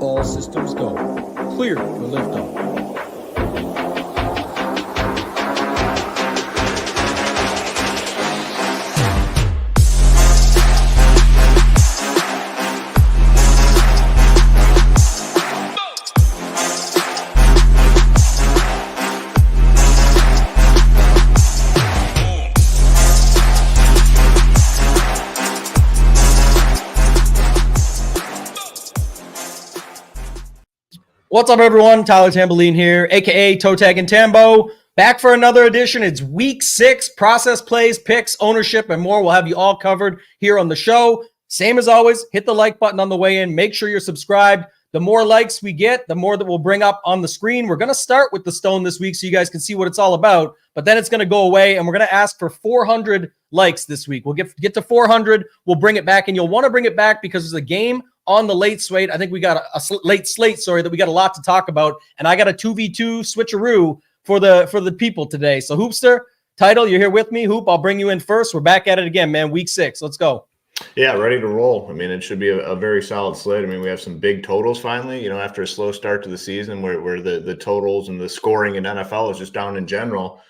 All systems go. Clear for liftoff. What's up, everyone? Tyler Tamboline here, a.k.a. ToeTagginTambo, back for another edition. It's week 6, process plays, picks, ownership, and more. We'll have you all covered here on the show. Same as always, hit the like button on the way in. Make sure you're subscribed. The more likes we get, the more that we'll bring up on the screen. We're going to start with the stone this week so you guys can see what it's all about, but then it's going to go away, and we're going to ask for 400 likes this week. We'll get to 400. We'll bring it back, and you'll want to bring it back because there's a game on the late slate. I think we got a late slate, that we got a lot to talk about. And I got a 2v2 switcheroo for the people today. So Hoopster, Title, you're here with me. Hoop, I'll bring you in first. We're back at it again, man. Week 6. Let's go. Yeah, ready to roll. I mean, it should be a very solid slate. I mean, we have some big totals finally, after a slow start to the season where the totals and the scoring in NFL is just down in general.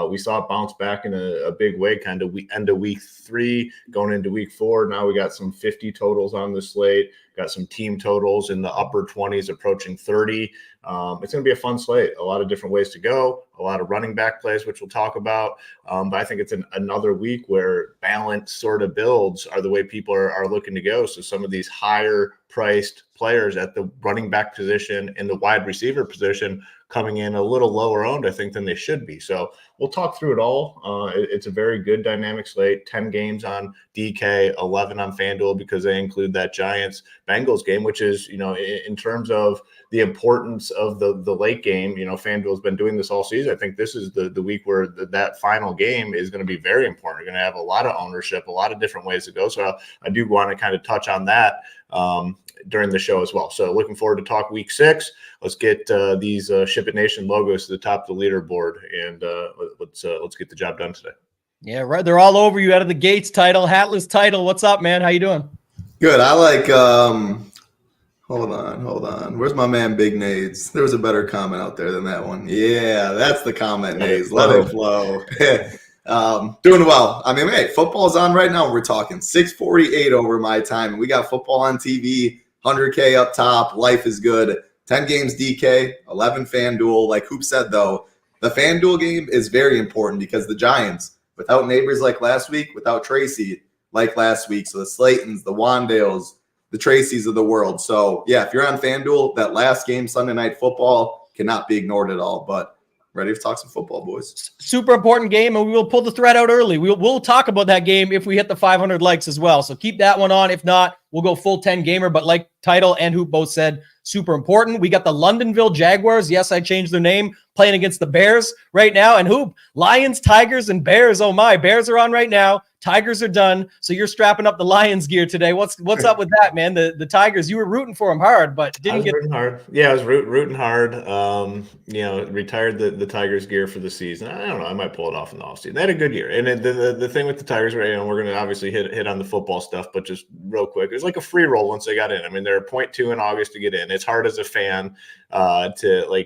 We saw it bounce back in a big way, kind of end of week 3, going into week 4. Now we got some 50 totals on the slate, got some team totals in the upper 20s approaching 30. It's going to be a fun slate, a lot of different ways to go, a lot of running back plays, which we'll talk about. But I think it's another week where balanced sort of builds are the way people are looking to go. So some of these higher priced players at the running back position and the wide receiver position coming in a little lower owned, I think, than they should be. So we'll talk through it all. It's a very good dynamic slate, 10 games on DK, 11 on FanDuel because they include that Giants-Bengals game, which is, in terms of the importance of the late game, FanDuel's been doing this all season. I think this is the week where that final game is going to be very important. You're going to have a lot of ownership, a lot of different ways to go. So I do want to kind of touch on that during the show as well. So looking forward to talk week 6. Let's get these SHIPIT Nation logos to the top of the leaderboard, and let's get the job done today. Yeah, right. They're all over you out of the gates. Title, hatless Title. What's up, man? How you doing? Good. I like. Hold on. Where's my man Big Nades? There was a better comment out there than that one. Yeah, that's the comment, Nades. Let it flow. Doing well. I mean, hey, football's on right now. We're talking 6:48 over my time, and we got football on TV. 100K up top. Life is good. 10 games DK, 11 FanDuel. Like Hoop said, though, the FanDuel game is very important because the Giants, without Neighbors like last week, without Tracy like last week, so the Slaytons, the Wandales, the Tracys of the world. So, yeah, if you're on FanDuel, that last game, Sunday Night Football, cannot be ignored at all. But ready to talk some football, boys. Super important game, and we will pull the thread out early. We'll talk about that game if we hit the 500 likes as well. So keep that one on. If not, we'll go full 10 gamer. But like Title and Hoop both said, super important. We got the Londonville Jaguars. Yes, I changed their name, playing against the Bears right now. And Hoop, Lions, Tigers, and Bears. Oh my, Bears are on right now. Tigers are done. So you're strapping up the Lions gear today. What's up with that, man? The Tigers, you were rooting for them hard, but didn't get rooting hard. Yeah, I was rooting hard. Retired the Tigers gear for the season. I don't know. I might pull it off in the offseason. They had a good year. And the thing with the Tigers, right, we're going to obviously hit on the football stuff, but just real quick, it was like a free roll once they got in. I mean, they're 0.2 in August to get in. It's hard as a fan to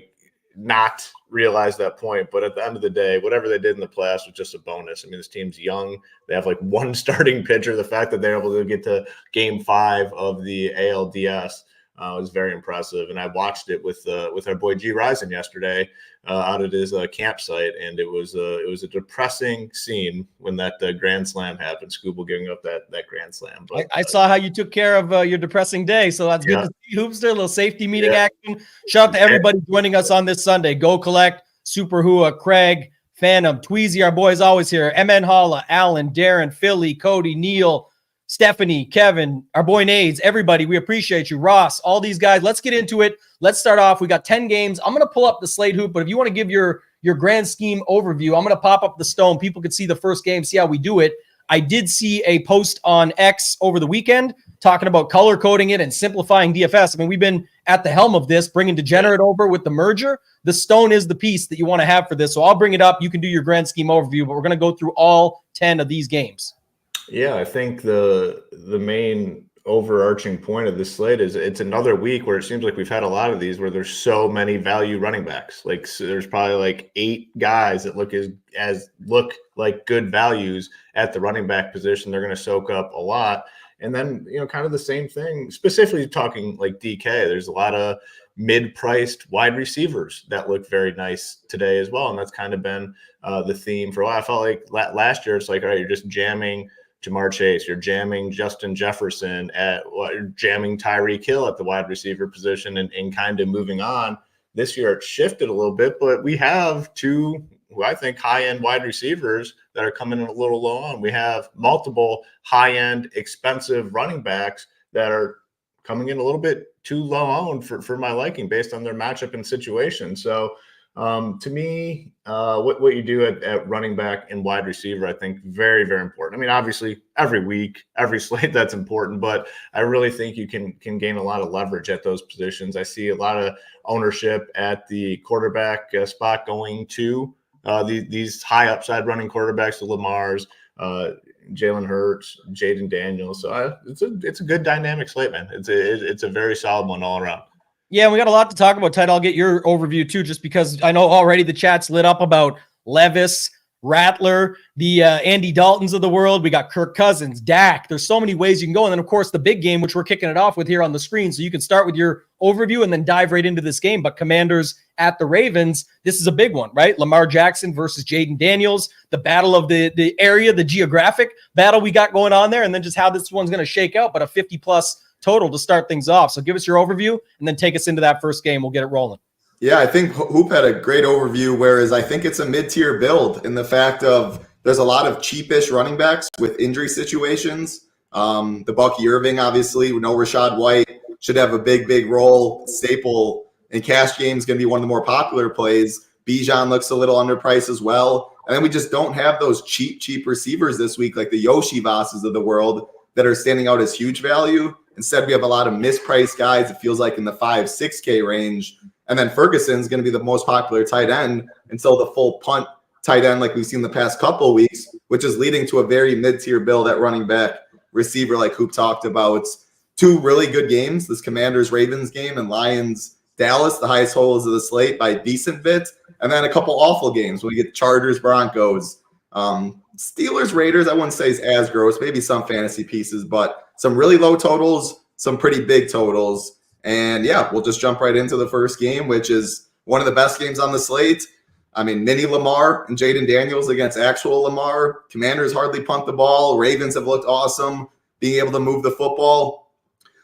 not realize that point, but at the end of the day, whatever they did in the playoffs was just a bonus. I mean, this team's young. They have one starting pitcher. The fact that they're able to get to game 5 of the ALDS was very impressive. And I watched it with our boy G Rison yesterday out at his campsite, and it was a depressing scene when that grand slam happened. Scooble giving up that grand slam. But I saw how you took care of your depressing day, so that's good to see. Hoopster, a little safety meeting action. Shout out to everybody joining us on this Sunday. Go Collect, Super Hua, Craig, Phantom, Tweezy, our boys always here. MN Holla, Alan, Darren, Philly, Cody, Neil, Stephanie, Kevin, our boy Nades, everybody, we appreciate you. Ross, all these guys. Let's get into it. Let's start off. We got 10 games. I'm going to pull up the slate, Hoop, but if you want to give your grand scheme overview, I'm going to pop up the stone. People could see the first game, see how we do it. I did see a post on X over the weekend talking about color coding it and simplifying DFS. I mean, we've been at the helm of this, bringing Degenerate over with the merger. The stone is the piece that you want to have for this. So I'll bring it up. You can do your grand scheme overview, but we're going to go through all 10 of these games. Yeah, I think the main overarching point of this slate is it's another week where it seems like we've had a lot of these where there's so many value running backs. Like so there's probably like 8 guys that look look like good values at the running back position. They're going to soak up a lot. And then, kind of the same thing, specifically talking like DK, there's a lot of mid-priced wide receivers that look very nice today as well. And that's kind of been the theme for a while. I felt like last year, it's like, all right, you're just jamming Jamar Chase, you're jamming Justin Jefferson you're jamming Tyreek Hill at the wide receiver position and kind of moving on. This year it shifted a little bit, but we have 2 who I think high-end wide receivers that are coming in a little low on. We have multiple high-end expensive running backs that are coming in a little bit too low owned for my liking based on their matchup and situation. So to me, what you do at running back and wide receiver, I think very, very important. I mean, obviously every week, every slate that's important, but I really think you can gain a lot of leverage at those positions. I see a lot of ownership at the quarterback spot going to these high upside running quarterbacks, the Lamars, Jalen Hurts, Jaden Daniels. So it's a good dynamic slate, man. It's a very solid one all around. Yeah, we got a lot to talk about, Ted. I'll get your overview too, just because I know already the chat's lit up about Levis, Rattler, the Andy Daltons of the world. We got Kirk Cousins, Dak. There's so many ways you can go. And then, of course, the big game, which we're kicking it off with here on the screen. So you can start with your overview and then dive right into this game. But Commanders at the Ravens, this is a big one, right? Lamar Jackson versus Jaden Daniels, the battle of the area, the geographic battle we got going on there, and then just how this one's going to shake out. But a 50-plus total to start things off. So give us your overview and then take us into that first game. We'll get it rolling. Yeah, I think Hoop had a great overview, whereas I think it's a mid-tier build in the fact of there's a lot of cheapish running backs with injury situations. The Bucky Irving, obviously, no Rashad White, should have a big role. Staple in cash games going to be one of the more popular plays. Bijan looks a little underpriced as well. And then we just don't have those cheap receivers this week, like the Yoshi Vosses of the world that are standing out as huge value. Instead, we have a lot of mispriced guys, it feels like in the 5-6K range. And then Ferguson's going to be the most popular tight end until the full punt tight end like we've seen the past couple of weeks, which is leading to a very mid-tier build at running back receiver like Hoop talked about. It's 2 really good games, this Commanders-Ravens game and Lions-Dallas, the highest totals of the slate by a decent bit. And then a couple awful games when we get Chargers-Broncos. Steelers-Raiders, I wouldn't say is as gross, maybe some fantasy pieces, but some really low totals, some pretty big totals. And yeah, we'll just jump right into the first game, which is one of the best games on the slate. I mean, mini Lamar and Jaden Daniels against actual Lamar. Commanders hardly punt the ball. Ravens have looked awesome being able to move the football.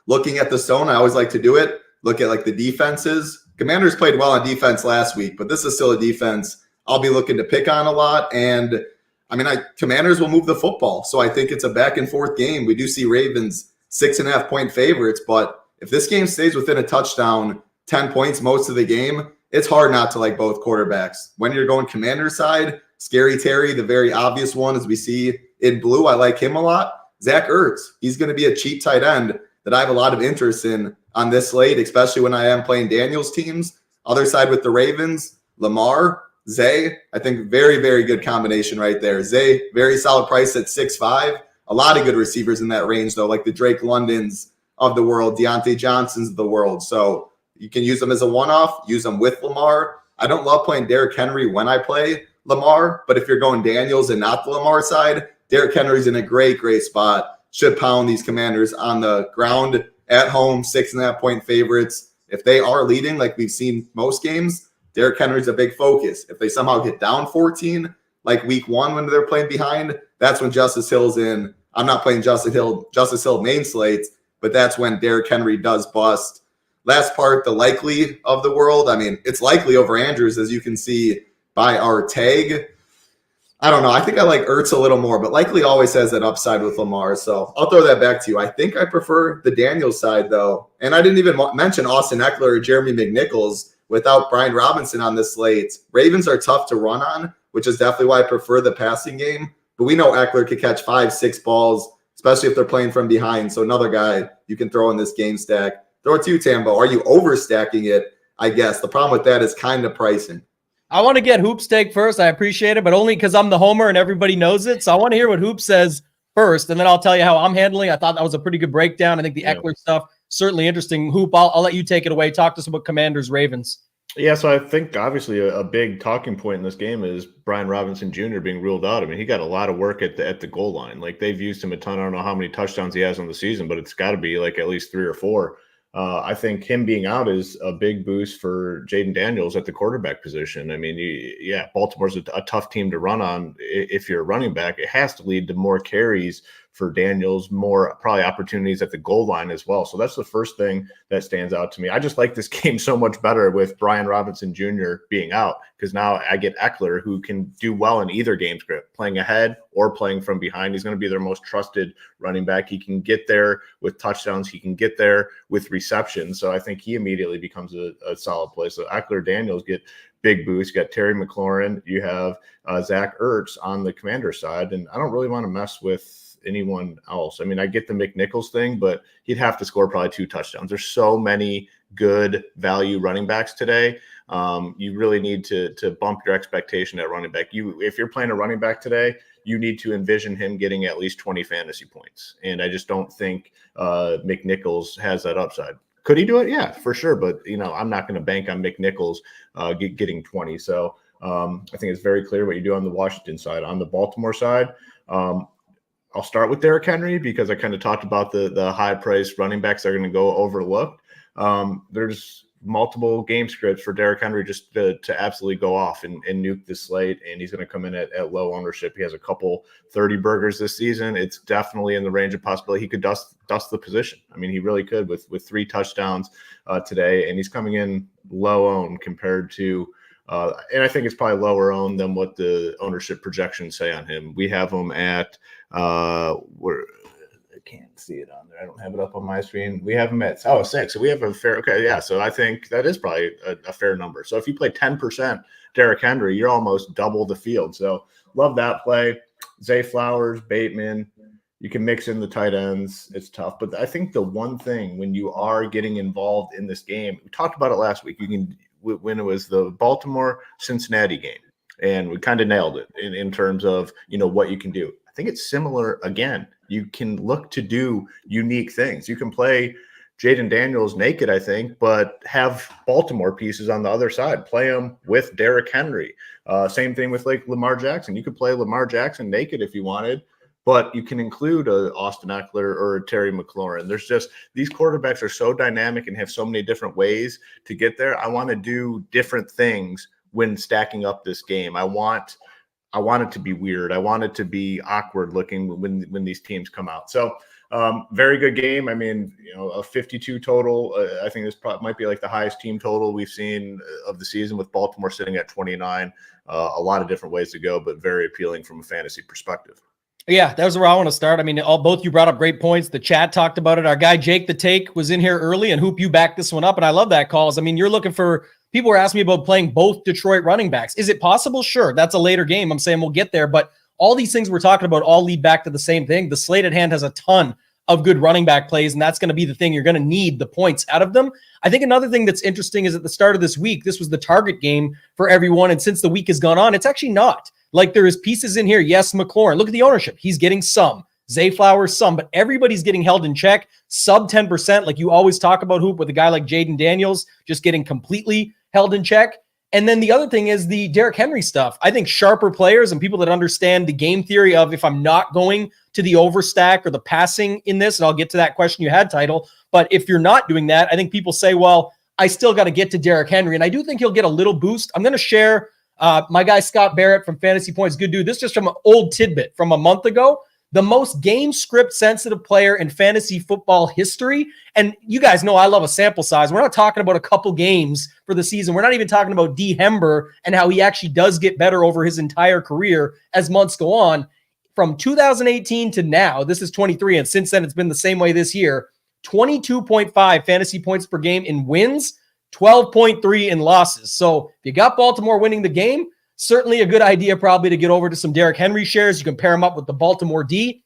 Looking at the stone, I always like to do it. Look at like the defenses. Commanders played well on defense last week, but this is still a defense I'll be looking to pick on a lot. And I mean, Commanders will move the football. So I think it's a back and forth game. We do see Ravens 6.5-point favorites, but if this game stays within a touchdown, 10 points most of the game, it's hard not to like both quarterbacks. When you're going Commander side, Scary Terry, the very obvious one, as we see in blue, I like him a lot. Zach Ertz, he's going to be a cheap tight end that I have a lot of interest in on this slate, especially when I am playing Daniels teams. Other side with the Ravens, Lamar, Zay, I think very good combination right there. Zay, very solid price at 6.5. A lot of good receivers in that range, though, like the Drake Londons of the world, Deontay Johnsons of the world. So you can use them as a one-off, use them with Lamar. I don't love playing Derrick Henry when I play Lamar, but if you're going Daniels and not the Lamar side, Derrick Henry's in a great spot. Should pound these Commanders on the ground at home, 6.5-point favorites. If they are leading, like we've seen most games, Derrick Henry's a big focus. If they somehow get down 14, like week 1 when they're playing behind, that's when Justice Hill's in. I'm not playing Justice Hill main slates, but that's when Derrick Henry does bust. Last part, the likely of the world. I mean, it's likely over Andrews, as you can see by our tag. I don't know. I think I like Ertz a little more, but likely always has that upside with Lamar. So I'll throw that back to you. I think I prefer the Daniels side, though. And I didn't even mention Austin Eckler or Jeremy McNichols without Brian Robinson on this slate. Ravens are tough to run on, which is definitely why I prefer the passing game. But we know Eckler could catch 5-6 balls, especially if they're playing from behind. So another guy you can throw in this game stack. Throw it to you, Tambo. Are you overstacking it? I guess the problem with that is kind of pricing. I want to get Hoop's take first. I appreciate it, but only because I'm the homer and everybody knows it. So I want to hear what Hoop says first, and then I'll tell you how I'm handling. I thought that was a pretty good breakdown. I think the Eckler stuff, certainly interesting. Hoop, I'll let you take it away. Talk to us about Commanders, Ravens. Yeah, so I think obviously a big talking point in this game is Brian Robinson Jr. being ruled out. I mean, he got a lot of work at the goal line. Like, they've used him a ton. I don't know how many touchdowns he has on the season, but it's got to be like at least 3 or 4. I think him being out is a big boost for Jaden Daniels at the quarterback position. I mean, Baltimore's a tough team to run on. If you're a running back, it has to lead to more carries for Daniels, more probably opportunities at the goal line as well. So that's the first thing that stands out to me. I just like this game so much better with Brian Robinson Jr. being out, because now I get Eckler, who can do well in either game script, playing ahead or playing from behind. He's going to be their most trusted running back. He can get there with touchdowns. He can get there with receptions. So I think he immediately becomes a solid play. So Eckler, Daniels get big boost. You got Terry McLaurin. You have Zach Ertz on the Commander side. And I don't really want to mess with anyone else. I mean, I get the McNichols thing, but he'd have to score probably 2 touchdowns. There's so many good value running backs today. You really need to bump your expectation at running back. If you're playing a running back today, you need to envision him getting at least 20 fantasy points. And I just don't think McNichols has that upside. Could he do it? Yeah, for sure. But, I'm not going to bank on McNichols getting 20. So I think it's very clear what you do on the Washington side. On the Baltimore side, I'll start with Derrick Henry, because I kind of talked about the high-priced running backs that are going to go overlooked. There's multiple game scripts for Derrick Henry just to absolutely go off and nuke the slate, and he's going to come in at low ownership. He has a couple 30 burgers this season. It's definitely in the range of possibility. He could dust the position. I mean, he really could with 3 touchdowns today, and he's coming in low owned compared to and I think it's probably lower owned than what the ownership projections say on him. We have him at I can't see it on there. I don't have it up on my screen. We have him at 6. So we have a fair. Okay, yeah. So I think that is probably a fair number. So if you play 10% Derrick Henry, you're almost double the field. So love that play. Zay Flowers, Bateman. You can mix in the tight ends. It's tough. But I think the one thing when you are getting involved in this game, we talked about it last week. You can. When it was the Baltimore-Cincinnati game, and we kind of nailed it in terms of, what you can do. I think it's similar again. You can look to do unique things. You can play Jaden Daniels naked, I think, but have Baltimore pieces on the other side. Play them with Derrick Henry. Same thing with like Lamar Jackson. You could play Lamar Jackson naked if you wanted, but you can include a Austin Eckler or a Terry McLaurin. There's just these quarterbacks are so dynamic and have so many different ways to get there. I want to do different things when stacking up this game. I want it to be weird. I want it to be awkward looking when these teams come out. So very good game. I mean, a 52 total. I think this might be like the highest team total we've seen of the season, with Baltimore sitting at 29. A lot of different ways to go, but very appealing from a fantasy perspective. Yeah, that was where I want to start. I mean, both you brought up great points. The chat talked about it. Our guy Jake the Take was in here early, and Hoop, you backed this one up, and I love that calls. I mean, you're looking for people were asking me about playing both Detroit running backs. Is it possible? Sure, that's a later game. I'm saying we'll get there, but all these things we're talking about all lead back to the same thing. The slate at hand has a ton of good running back plays, and that's going to be the thing. You're going to need the points out of them. I think another thing that's interesting is at the start of this week, this was the target game for everyone, and since the week has gone on, it's actually not. Like, there is pieces in here. Yes, McLaurin. Look at the ownership. He's getting some. Zay Flowers, some. But everybody's getting held in check. Sub 10%, like you always talk about, Hoop, with a guy like Jaden Daniels just getting completely held in check. And then the other thing is the Derrick Henry stuff. I think sharper players and people that understand the game theory of if I'm not going to the overstack or the passing in this, and I'll get to that question you had, Title, but if you're not doing that, I think people say, well, I still got to get to Derrick Henry. And I do think he'll get a little boost. I'm going to share my guy Scott Barrett from Fantasy Points, good dude. This is just from an old tidbit from a month ago. The most game script sensitive player in fantasy football history. And you guys know I love a sample size. We're not talking about a couple games for the season. We're not even talking about D. Hember and how he actually does get better over his entire career as months go on. From 2018 to now, this is 23, and since then it's been the same way this year. 22.5 fantasy points per game in wins, 12.3 in losses. So if you got Baltimore winning the game, certainly a good idea probably to get over to some Derrick Henry shares. You can pair him up with the Baltimore D.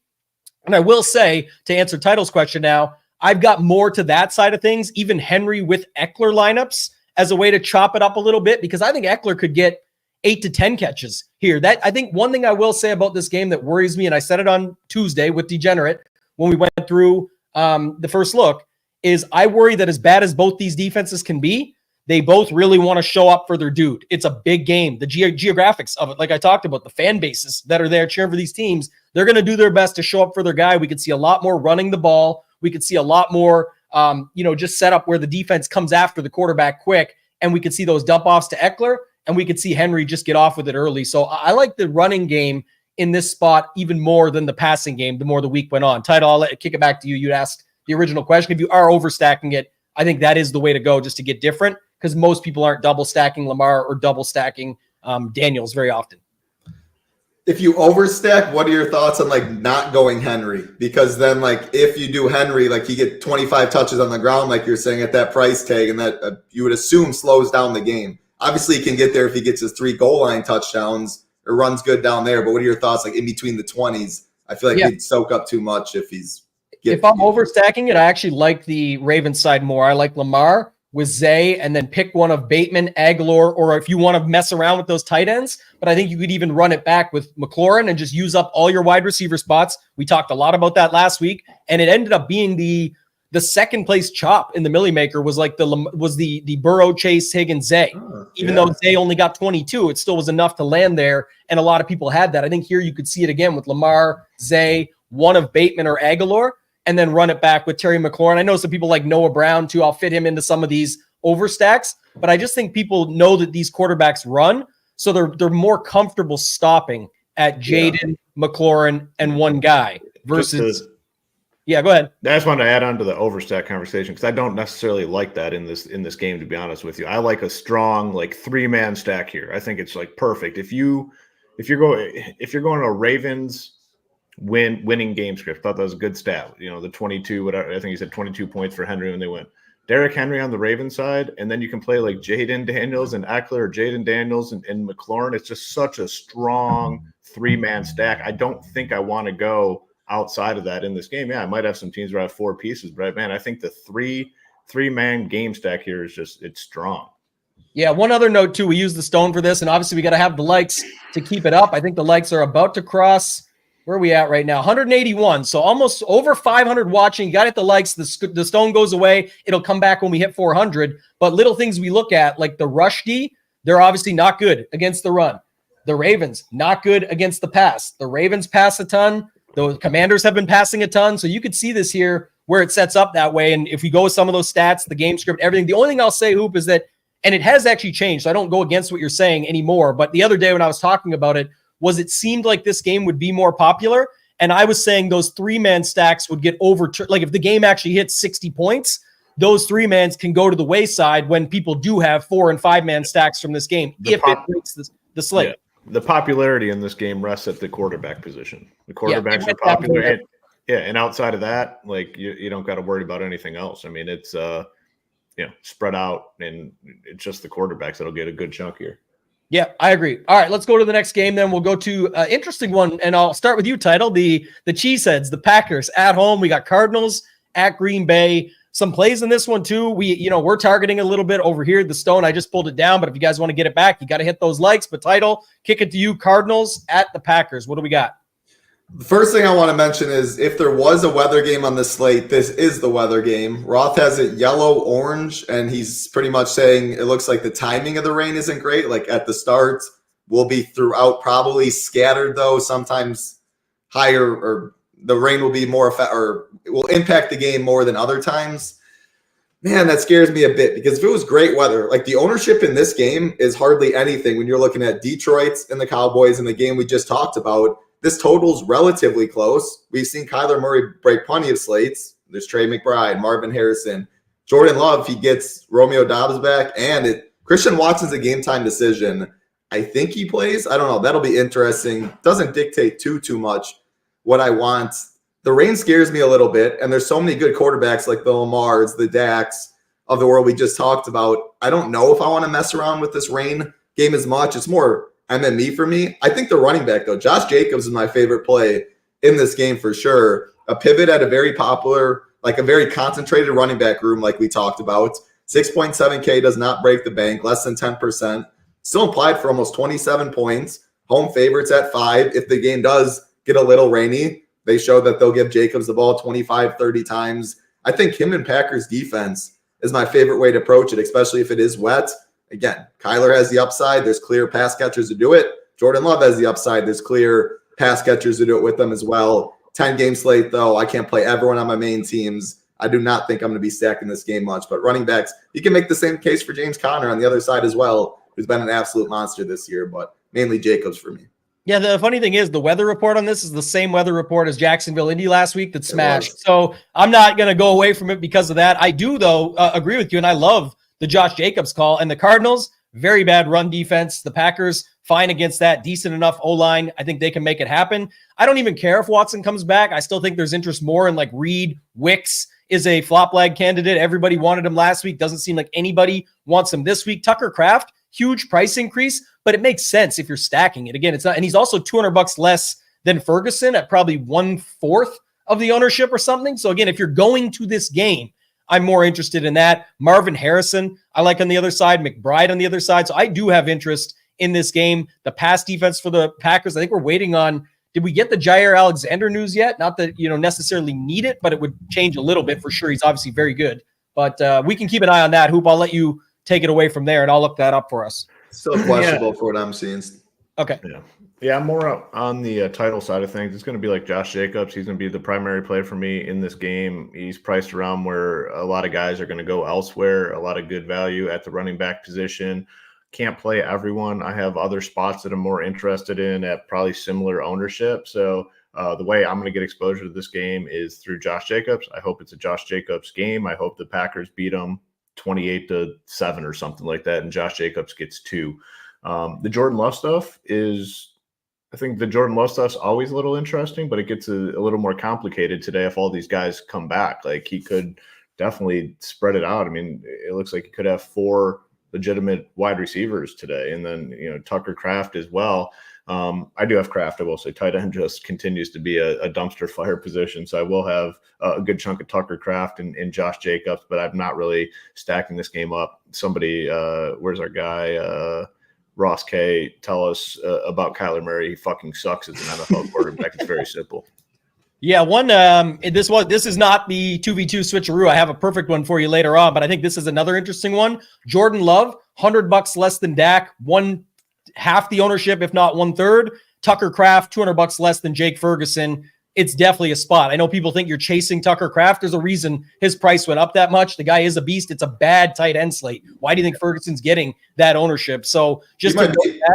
And I will say, to answer Title's question now, I've got more to that side of things, even Henry with Eckler lineups as a way to chop it up a little bit, because I think Eckler could get 8 to 10 catches here. That I think one thing I will say about this game that worries me, and I said it on Tuesday with Degenerate when we went through the first look, is I worry that as bad as both these defenses can be, they both really want to show up for their dude. It's a big game. The geographics of it, like I talked about, the fan bases that are there cheering for these teams, they're going to do their best to show up for their guy. We could see a lot more running the ball. We could see a lot more, just set up where the defense comes after the quarterback quick, and we could see those dump offs to Eckler, and we could see Henry just get off with it early. So I like the running game in this spot even more than the passing game the more the week went on. Title, I'll kick it back to you. You'd asked the original question. If you are overstacking it, I think that is the way to go just to get different, because most people aren't double stacking Lamar or double stacking Daniels very often. If you overstack, what are your thoughts on like not going Henry? Because then like if you do Henry, like you get 25 touches on the ground, like you're saying at that price tag, and that you would assume slows down the game. Obviously, he can get there if he gets his 3 goal line touchdowns or runs good down there. But what are your thoughts like in between the 20s? I feel like he'd soak up too much if he's. If I'm overstacking it, I actually like the Ravens side more. I like Lamar with Zay, and then pick one of Bateman, Aguilar, or if you want to mess around with those tight ends. But I think you could even run it back with McLaurin and just use up all your wide receiver spots. We talked a lot about that last week, and it ended up being the second place chop in the Millie Maker was like the Burrow, Chase, Higgins, Zay. Even though Zay only got 22, it still was enough to land there, and a lot of people had that. I think here you could see it again with Lamar, Zay, one of Bateman or Aguilar, and then run it back with Terry McLaurin. I know some people like Noah Brown too. I'll fit him into some of these overstacks, but I just think people know that these quarterbacks run, so they're more comfortable stopping at Jaden, McLaurin, and one guy versus. Yeah, go ahead. I just wanted to add on to the overstack conversation because I don't necessarily like that in this game, to be honest with you. I like a strong like 3-man stack here. I think it's like perfect. If you're going to Ravens winning game script, thought that was a good stat. The 22, whatever. I think he said 22 points for Henry when they went. Derrick Henry on the Ravens side, and then you can play like Jaden Daniels and Eckler or Jaden Daniels and McLaurin. It's just such a strong 3-man stack. I don't think I want to go outside of that in this game. Yeah, I might have some teams where I have 4 pieces, but man, I think the three-man game stack here is it's strong. Yeah, one other note too, we use the stone for this, and obviously we got to have the likes to keep it up. I think the likes are about to cross, where are we at right now? 181, so almost over 500 watching. You got to hit the likes. The stone goes away. It'll come back when we hit 400, but little things we look at, like the rush D, they're obviously not good against the run. The Ravens, not good against the pass. The Ravens pass a ton. The Commanders have been passing a ton, so you could see this here where it sets up that way. And if we go with some of those stats, the game script, everything, the only thing I'll say, Hoop, is that, and it has actually changed, so I don't go against what you're saying anymore, but the other day when I was talking about it, it seemed like this game would be more popular, and I was saying those 3-man stacks would get overturned. Like if the game actually hits 60 points, those 3-mans can go to the wayside when people do have 4- and 5-man stacks from this game, if it breaks the slate. Yeah. The popularity in this game rests at the quarterback position. The quarterbacks are popular. And outside of that, like you don't got to worry about anything else. I mean, it's spread out, and it's just the quarterbacks that'll get a good chunk here. Yeah, I agree. All right, let's go to the next game. Then we'll go to an interesting one, and I'll start with you, Title. The Cheeseheads, the Packers at home. We got Cardinals at Green Bay. Some plays in this one too. We're targeting a little bit over here. The stone, I just pulled it down, but if you guys want to get it back, you got to hit those likes. But Title, kick it to you. Cardinals at the Packers. What do we got? The first thing I want to mention is if there was a weather game on the slate, this is the weather game. Roth has it yellow-orange, and he's pretty much saying it looks like the timing of the rain isn't great. Like at the start, will be throughout, probably scattered though, sometimes higher, or the rain will be more or it will impact the game more than other times. Man, that scares me a bit, because if it was great weather, like the ownership in this game is hardly anything when you're looking at Detroit's and the Cowboys in the game we just talked about. This total's relatively close. We've seen Kyler Murray break plenty of slates. There's Trey McBride, Marvin Harrison, Jordan Love. He gets Romeo Doubs back, and Christian Watson's a game time decision. I think he plays. I don't know. That'll be interesting. Doesn't dictate too much what I want. The rain scares me a little bit, and there's so many good quarterbacks like the Lamars, the Daks of the world we just talked about. I don't know if I want to mess around with this rain game as much. It's more MME for me. I think the running back, though, Josh Jacobs is my favorite play in this game for sure. A pivot at a very popular, like a very concentrated running back room like we talked about. 6.7K does not break the bank, less than 10%. still implied for almost 27 points. Home favorites at 5. If the game does get a little rainy, they show that they'll give Jacobs the ball 25, 30 times. I think him and Packers defense is my favorite way to approach it, especially if it is wet. Again, Kyler has the upside. There's clear pass catchers to do it. Jordan Love has the upside. There's clear pass catchers to do it with them as well. 10-game slate, though. I can't play everyone on my main teams. I do not think I'm going to be stacking this game much. But running backs, you can make the same case for James Conner on the other side as well, who's been an absolute monster this year, but mainly Jacobs for me. Yeah, the funny thing is the weather report on this is the same weather report as Jacksonville Indy last week that smashed. So I'm not going to go away from it because of that. I do, though, agree with you, and I love the Josh Jacobs call. And the Cardinals, very bad run defense. The Packers, fine against that. Decent enough O-line. I think they can make it happen. I don't even care if Watson comes back. I still think there's interest more in like Reed. Wicks is a flop lag candidate. Everybody wanted him last week. Doesn't seem like anybody wants him this week. Tucker Kraft, huge price increase, but it makes sense if you're stacking it. Again, it's not, and he's also $200 less than Ferguson at probably 1/4 of the ownership or something. So again, if you're going to this game, I'm more interested in that. Marvin Harrison, I like on the other side. McBride on the other side. So I do have interest in this game. The pass defense for the Packers, I think we're waiting on. Did we get the Jair Alexander news yet? Not that, necessarily need it, but it would change a little bit for sure. He's obviously very good. But we can keep an eye on that. Hoop, I'll let you take it away from there, and I'll look that up for us. Still questionable for what I'm seeing. Okay. Yeah, I'm more up on the title side of things. It's going to be like Josh Jacobs. He's going to be the primary play for me in this game. He's priced around where a lot of guys are going to go elsewhere, a lot of good value at the running back position. Can't play everyone. I have other spots that I'm more interested in at probably similar ownership. So the way I'm going to get exposure to this game is through Josh Jacobs. I hope it's a Josh Jacobs game. I hope the Packers beat them 28-7 or something like that, and Josh Jacobs gets 2. The Jordan Love stuff is, I think the Jordan Love stuff's always a little interesting, but it gets a little more complicated today if all these guys come back. Like, he could definitely spread it out. I mean, it looks like he could have 4 legitimate wide receivers today, and then Tucker Kraft as well. I do have Kraft. I will say tight end just continues to be a dumpster fire position, so I will have a good chunk of Tucker Kraft and Josh Jacobs, but I'm not really stacking this game up. Somebody, where's our guy? Ross K, tell us about Kyler Murray. He fucking sucks as an NFL quarterback. It's very simple. Yeah, this is not the 2v2 switcheroo. I have a perfect one for you later on, but I think this is another interesting one. Jordan Love, $100 less than Dak, half the ownership, if not 1/3. Tucker Kraft, $200 less than Jake Ferguson. It's definitely a spot. I know people think you're chasing Tucker Kraft. There's a reason his price went up that much. The guy is a beast. It's a bad tight end slate. Why do you think Ferguson's getting that ownership? So just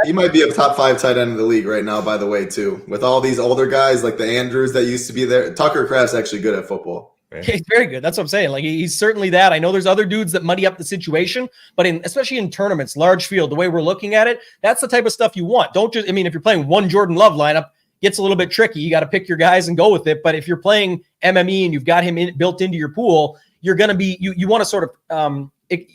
he might be a top 5 tight end in the league right now, by the way, too. With all these older guys like the Andrews that used to be there, Tucker Kraft's actually good at football. He's very good. That's what I'm saying. Like, he's certainly that. I know there's other dudes that muddy up the situation, but especially in tournaments, large field, the way we're looking at it, that's the type of stuff you want. If you're playing one Jordan Love lineup, gets a little bit tricky. You got to pick your guys and go with it. But if you're playing MME and you've got him built into your pool, you're going to be, you want to sort of,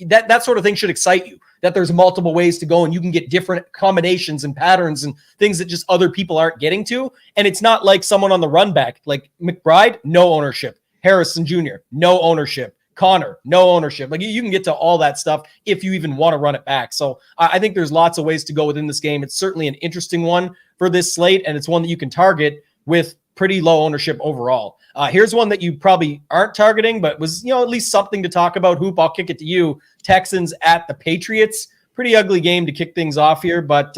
that sort of thing should excite you, that there's multiple ways to go and you can get different combinations and patterns and things that just other people aren't getting to. And it's not like someone on the run back, like McBride, no ownership. Harrison Jr., no ownership. Connor, no ownership. Like, you can get to all that stuff if you even want to run it back. So I think there's lots of ways to go within this game. It's certainly an interesting one for this slate, and it's one that you can target with pretty low ownership overall. Here's one that you probably aren't targeting, but was at least something to talk about. Hoop, I'll kick it to you. Texans at the Patriots. Pretty ugly game to kick things off here, but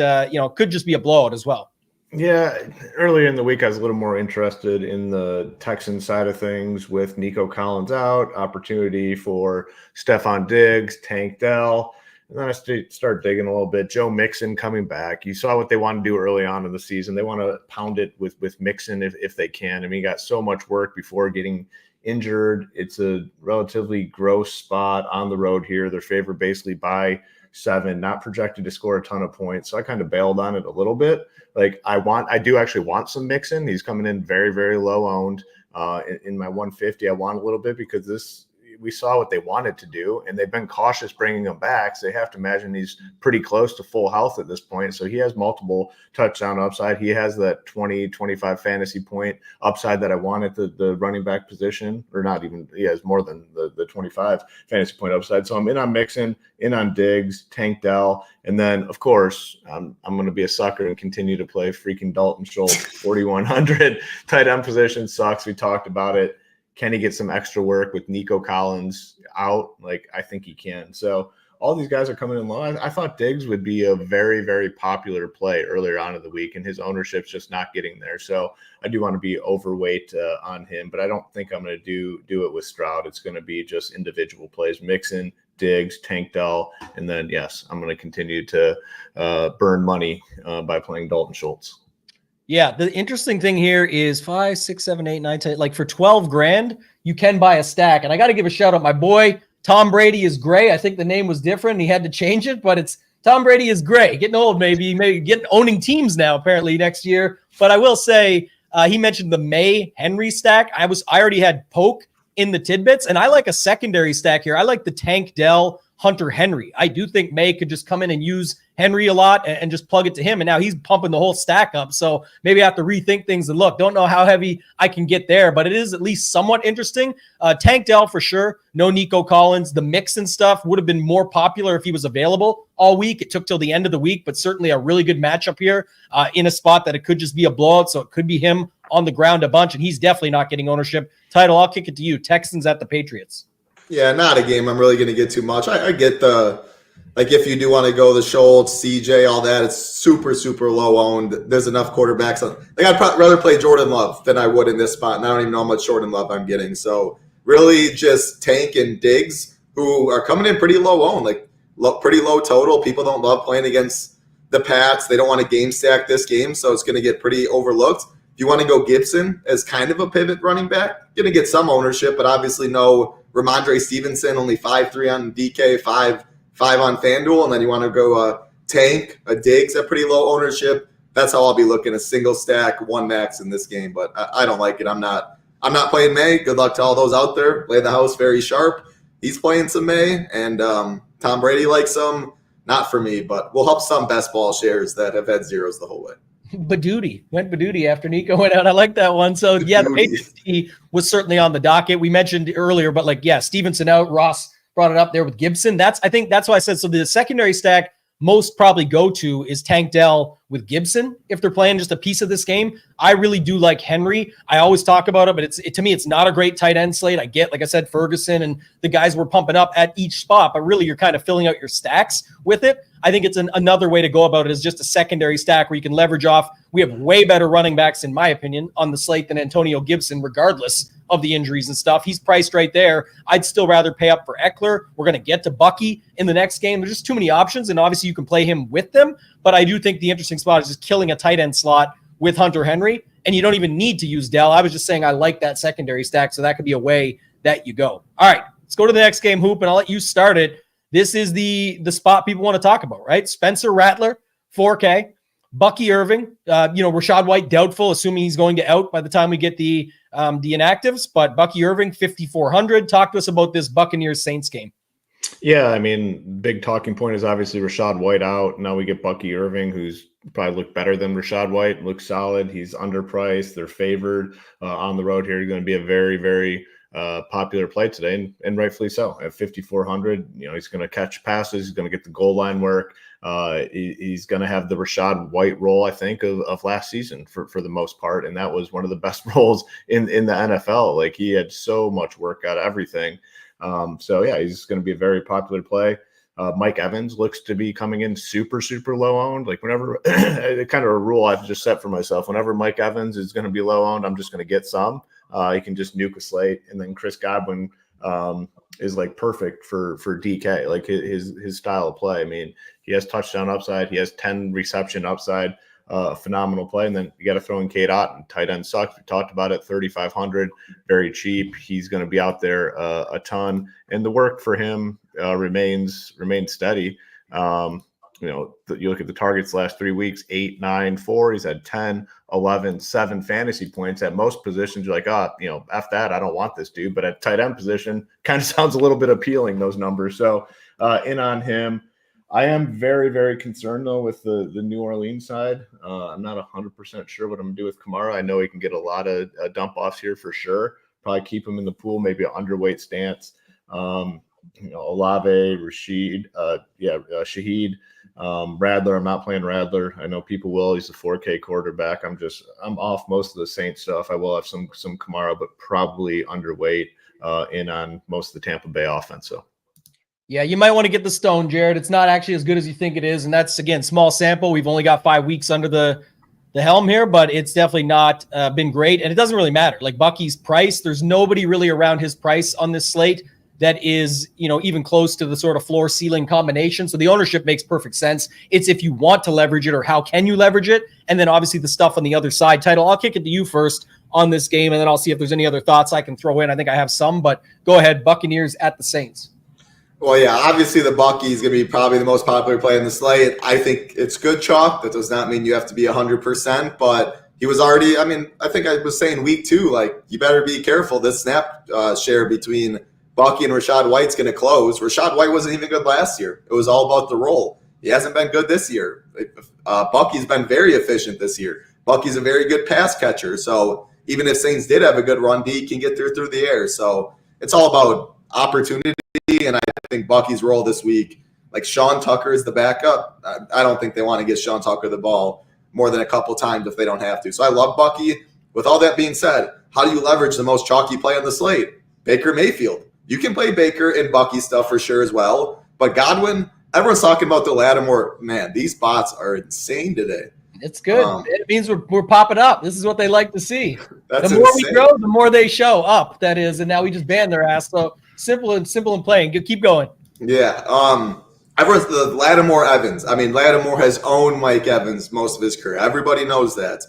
could just be a blowout as well. Yeah, earlier in the week, I was a little more interested in the Texans side of things with Nico Collins out, opportunity for Stephon Diggs, Tank Dell. And then I start digging a little bit. Joe Mixon coming back. You saw what they want to do early on in the season. They want to pound it with Mixon if they can. I mean, he got so much work before getting injured. It's a relatively gross spot on the road here. They're favored basically by 7, not projected to score a ton of points. So I kind of bailed on it a little bit. Like, I do actually want some Mixon. He's coming in very, very low owned. In my 150, I want a little bit because we saw what they wanted to do, and they've been cautious bringing him back. So they have to imagine he's pretty close to full health at this point. So he has multiple touchdown upside. He has that 20, 25 fantasy point upside that I want at the running back position, or not even, he has more than the 25 fantasy point upside. So I'm in on Mixon, in on Diggs, Tank Dell, and then, of course, I'm going to be a sucker and continue to play freaking Dalton Schultz. 4,100 tight end position sucks. We talked about it. Can he get some extra work with Nico Collins out? Like, I think he can. So all these guys are coming in low. I thought Diggs would be a very, very popular play earlier on in the week, and his ownership's just not getting there. So I do want to be overweight on him, but I don't think I'm going to do it with Stroud. It's going to be just individual plays, Mixon, Diggs, Tank Dell, and then, yes, I'm going to continue to burn money by playing Dalton Schultz. Yeah, the interesting thing here is 5, 6, 7, 8, 9, 10. Like for 12 grand, you can buy a stack. And I got to give a shout out. My boy, Tom Brady is gray. I think the name was different. He had to change it, but it's Tom Brady is gray. Getting old, maybe owning teams now, apparently next year. But I will say, he mentioned the May Henry stack. I already had Poke in the tidbits, and I like a secondary stack here. I like the Tank Dell Hunter Henry. I do think May could just come in and use Henry a lot and just plug it to him. And now he's pumping the whole stack up. So maybe I have to rethink things and look. Don't know how heavy I can get there, but it is at least somewhat interesting. Tank Dell for sure. No Nico Collins. The mix and stuff would have been more popular if he was available all week. It took till the end of the week, but certainly a really good matchup here in a spot that it could just be a blowout. So it could be him on the ground a bunch, and he's definitely not getting ownership. Title, I'll kick it to you. Texans at the Patriots. Yeah, not a game I'm really going to get too much. I get if you do want to go the Schultz, CJ, all that, it's super, super low owned. There's enough quarterbacks. I'd probably rather play Jordan Love than I would in this spot, and I don't even know how much Jordan Love I'm getting. So really just Tank and Diggs, who are coming in pretty low owned, pretty low total. People don't love playing against the Pats. They don't want to game stack this game, so it's going to get pretty overlooked. If you want to go Gibson as kind of a pivot running back, going to get some ownership, but obviously no Ramondre Stevenson, only 5.3 on DK, 5 on FanDuel, and then you want to go Tank, a Diggs at pretty low ownership. That's how I'll be looking, a single stack, one max in this game, but I don't like it. I'm not playing May. Good luck to all those out there. Play the house very sharp. He's playing some May, and Tom Brady likes some. Not for me, but will help some best ball shares that have had zeros the whole way. Went Badooty after Nico went out. I like that one. So yeah, the Patriots was certainly on the docket. We mentioned earlier, but Stevenson out. Ross brought it up there with Gibson. I think that's why I said, so the secondary stack most probably go to is Tank Dell with Gibson if they're playing just a piece of this game. I really do like Henry. I always talk about it, but to me, it's not a great tight end slate. I get, like I said, Ferguson and the guys were pumping up at each spot, but really you're kind of filling out your stacks with it. I think it's another way to go about it is just a secondary stack where you can leverage off. We have way better running backs, in my opinion, on the slate than Antonio Gibson, regardless of the injuries and stuff. He's priced right there. I'd still rather pay up for Eckler. We're going to get to Bucky in the next game. There's just too many options, and obviously you can play him with them, but I do think the interesting spot is just killing a tight end slot with Hunter Henry, and you don't even need to use Dell. I was just saying I like that secondary stack, so that could be a way that you go. All right, let's go to the next game, Hoop, and I'll let you start it. This is the spot people want to talk about, right? Spencer Rattler, 4K. Bucky Irving, Rachaad White doubtful, assuming he's going to out by the time we get the inactives. But Bucky Irving, 5,400. Talk to us about this Buccaneers Saints game. Yeah, I mean, big talking point is obviously Rachaad White out. Now we get Bucky Irving, who's probably looked better than Rachaad White. Looks solid. He's underpriced. They're favored on the road here. He's going to be a very, very popular play today, and rightfully so. At 5,400, he's going to catch passes. He's going to get the goal line work. He's going to have the Rachaad White role, I think, of last season for the most part, and that was one of the best roles in the NFL. Like, he had so much work out of everything. So yeah, he's going to be a very popular play. Mike Evans looks to be coming in super, super low owned. Like, whenever kind of a rule I've just set for myself, whenever Mike Evans is going to be low owned, I'm just going to get some. He can just nuke a slate, and then Chris Godwin is like perfect for DK, like his style of play. I mean, he has touchdown upside, he has 10 reception upside, phenomenal play. And then you got to throw in Cade Otton. Tight end sucks. We talked about it, 3,500, very cheap. He's going to be out there a ton, and the work for him remains steady. You look at the targets last 3 weeks, 8, 9, 4. He's had 10, 11, 7 fantasy points at most positions. You're like, F that. I don't want this dude. But at tight end position, kind of sounds a little bit appealing, those numbers. So in on him. I am very, very concerned, though, with the New Orleans side. I'm not 100% sure what I'm going to do with Kamara. I know he can get a lot of dump offs here for sure. Probably keep him in the pool, maybe an underweight stance. Olave, Rashid, Shaheed, Radler. I'm not playing Radler. I know people will. He's a 4K quarterback. I'm off most of the Saints stuff. I will have some Kamara, but probably underweight in on most of the Tampa Bay offense. So. Yeah, you might want to get the stone, Jared. It's not actually as good as you think it is. And that's, again, small sample. We've only got 5 weeks under the helm here, but it's definitely not been great. And it doesn't really matter. Like Bucky's price, there's nobody really around his price on this slate that is, even close to the sort of floor ceiling combination. So the ownership makes perfect sense. It's if you want to leverage it or how can you leverage it. And then obviously the stuff on the other side. Title, I'll kick it to you first on this game, and then I'll see if there's any other thoughts I can throw in. I think I have some, but go ahead. Buccaneers at the Saints. Well, yeah, obviously the Bucky is going to be probably the most popular play in the slate. I think it's good chalk. That does not mean you have to be 100%, but he was already, I think I was saying week 2, like, you better be careful. This snap share between Bucky and Rachaad White's going to close. Rachaad White wasn't even good last year. It was all about the role. He hasn't been good this year. Bucky's been very efficient this year. Bucky's a very good pass catcher. So even if Saints did have a good run, he can get through the air. So it's all about opportunity. And I think Bucky's role this week, like Sean Tucker is the backup. I don't think they want to get Sean Tucker the ball more than a couple times if they don't have to. So I love Bucky. With all that being said, how do you leverage the most chalky play on the slate? Baker Mayfield. You can play Baker and Bucky stuff for sure as well. But Godwin, everyone's talking about the Lattimore. Man, these bots are insane today. It's good. It means we're popping up. This is what they like to see. That's the more insane. we grow, the more they show up, that is. And now we just ban their ass. So simple and plain. Keep going. Yeah. Everyone's the Lattimore Evans. Lattimore has owned Mike Evans most of his career. Everybody knows that.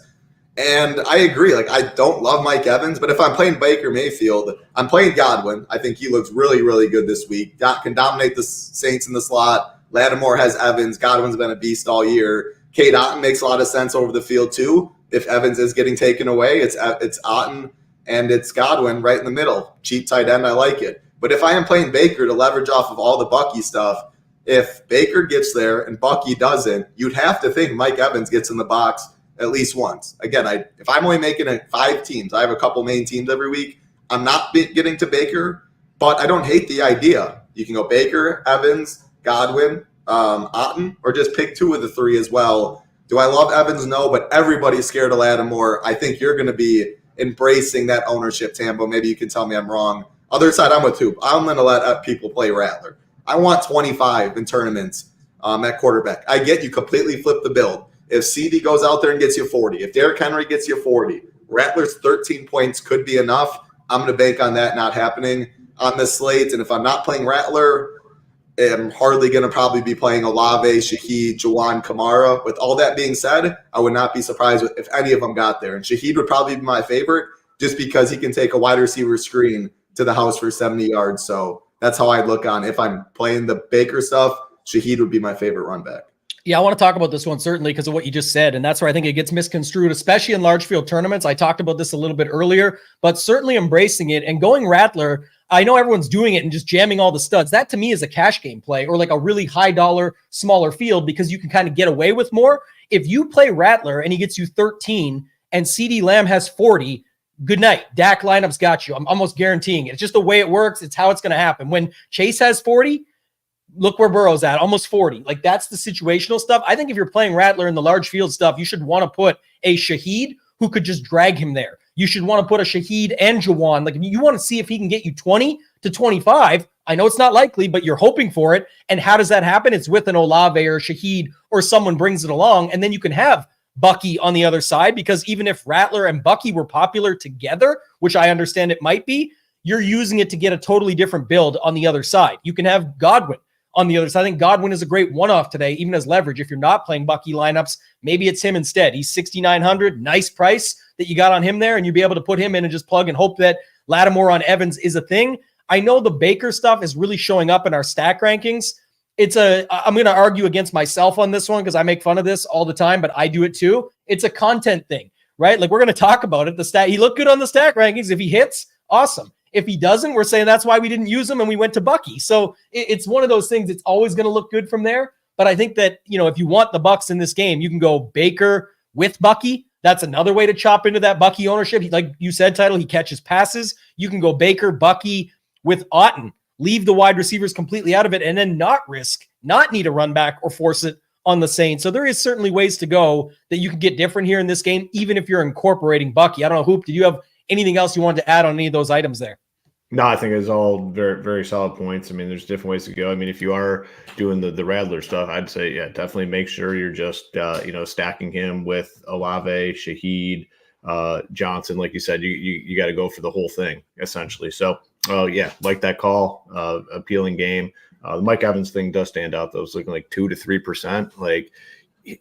And I agree. Like, I don't love Mike Evans, but if I'm playing Baker Mayfield, I'm playing Godwin. I think he looks really, really good this week. Can dominate the Saints in the slot. Lattimore has Evans. Godwin's been a beast all year. Cade Otton makes a lot of sense over the field too. If Evans is getting taken away, it's Otton and it's Godwin right in the middle. Cheap tight end, I like it. But if I am playing Baker to leverage off of all the Bucky stuff, if Baker gets there and Bucky doesn't, you'd have to think Mike Evans gets in the box at least once. Again, if I'm only making it 5 teams, I have a couple main teams every week. I'm not getting to Baker, but I don't hate the idea. You can go Baker, Evans, Godwin, Otton, or just pick 2 of the 3 as well. Do I love Evans? No, but everybody's scared of Lattimore. I think you're going to be embracing that ownership, Tambo. Maybe you can tell me I'm wrong. Other side, I'm with Hoop. I'm going to let people play Rattler. I want 25 in tournaments at quarterback. I get you completely flip the build. If CD goes out there and gets you 40, if Derrick Henry gets you 40, Rattler's 13 points could be enough. I'm going to bank on that not happening on this slate. And if I'm not playing Rattler, I'm hardly going to probably be playing Olave, Shaheed, Juwan, Kamara. With all that being said, I would not be surprised if any of them got there. And Shaheed would probably be my favorite just because he can take a wide receiver screen to the house for 70 yards. So that's how I look on. If I'm playing the Baker stuff, Shaheed would be my favorite run back. Yeah, I want to talk about this one certainly because of what you just said. And that's where I think it gets misconstrued, especially in large field tournaments. I talked about this a little bit earlier, but certainly embracing it and going Rattler. I know everyone's doing it and just jamming all the studs. That to me is a cash game play or like a really high dollar, smaller field because you can kind of get away with more. If you play Rattler and he gets you 13 and CD Lamb has 40, good night. Dak lineup's got you. I'm almost guaranteeing it. It's just the way it works. It's how it's going to happen. When Chase has 40, look where Burrow's at, almost 40. Like that's the situational stuff. I think if you're playing Rattler in the large field stuff, you should want to put a Shaheed who could just drag him there. You should want to put a Shaheed and Juwan. Like you want to see if he can get you 20 to 25. I know it's not likely, but you're hoping for it. And how does that happen? It's with an Olave or Shaheed or someone brings it along. And then you can have Bucky on the other side because even if Rattler and Bucky were popular together, which I understand it might be, you're using it to get a totally different build on the other side. You can have Godwin on the other side. I think Godwin is a great one-off today, even as leverage. If you're not playing Bucky lineups, maybe it's him instead. He's 6,900, nice price that you got on him there, and you'd be able to put him in and just plug and hope that Lattimore on Evans is a thing. I know the Baker stuff is really showing up in our stack rankings, I'm going to argue against myself on this one because I make fun of this all the time, but I do it too. It's a content thing, right? Like we're going to talk about it. He looked good on the stack rankings. If he hits, awesome. If he doesn't, we're saying that's why we didn't use him and we went to Bucky. So it's one of those things. It's always going to look good from there. But I think that, if you want the Bucs in this game, you can go Baker with Bucky. That's another way to chop into that Bucky ownership. Like you said, Title, he catches passes. You can go Baker, Bucky with Otton. Leave the wide receivers completely out of it and then not need a run back or force it on the Saints. So there is certainly ways to go that you can get different here in this game, even if you're incorporating Bucky. I don't know, Hoop, did you have anything else you wanted to add on any of those items there? No, I think it's all very, very solid points. I mean, there's different ways to go. I mean, if you are doing the Rattler stuff, I'd say, yeah, definitely make sure you're just, stacking him with Olave, Shaheed, Johnson. Like you said, you got to go for the whole thing, essentially. So, yeah, like that call, appealing game. The Mike Evans thing does stand out, though. It's looking like 2 to 3%. Like,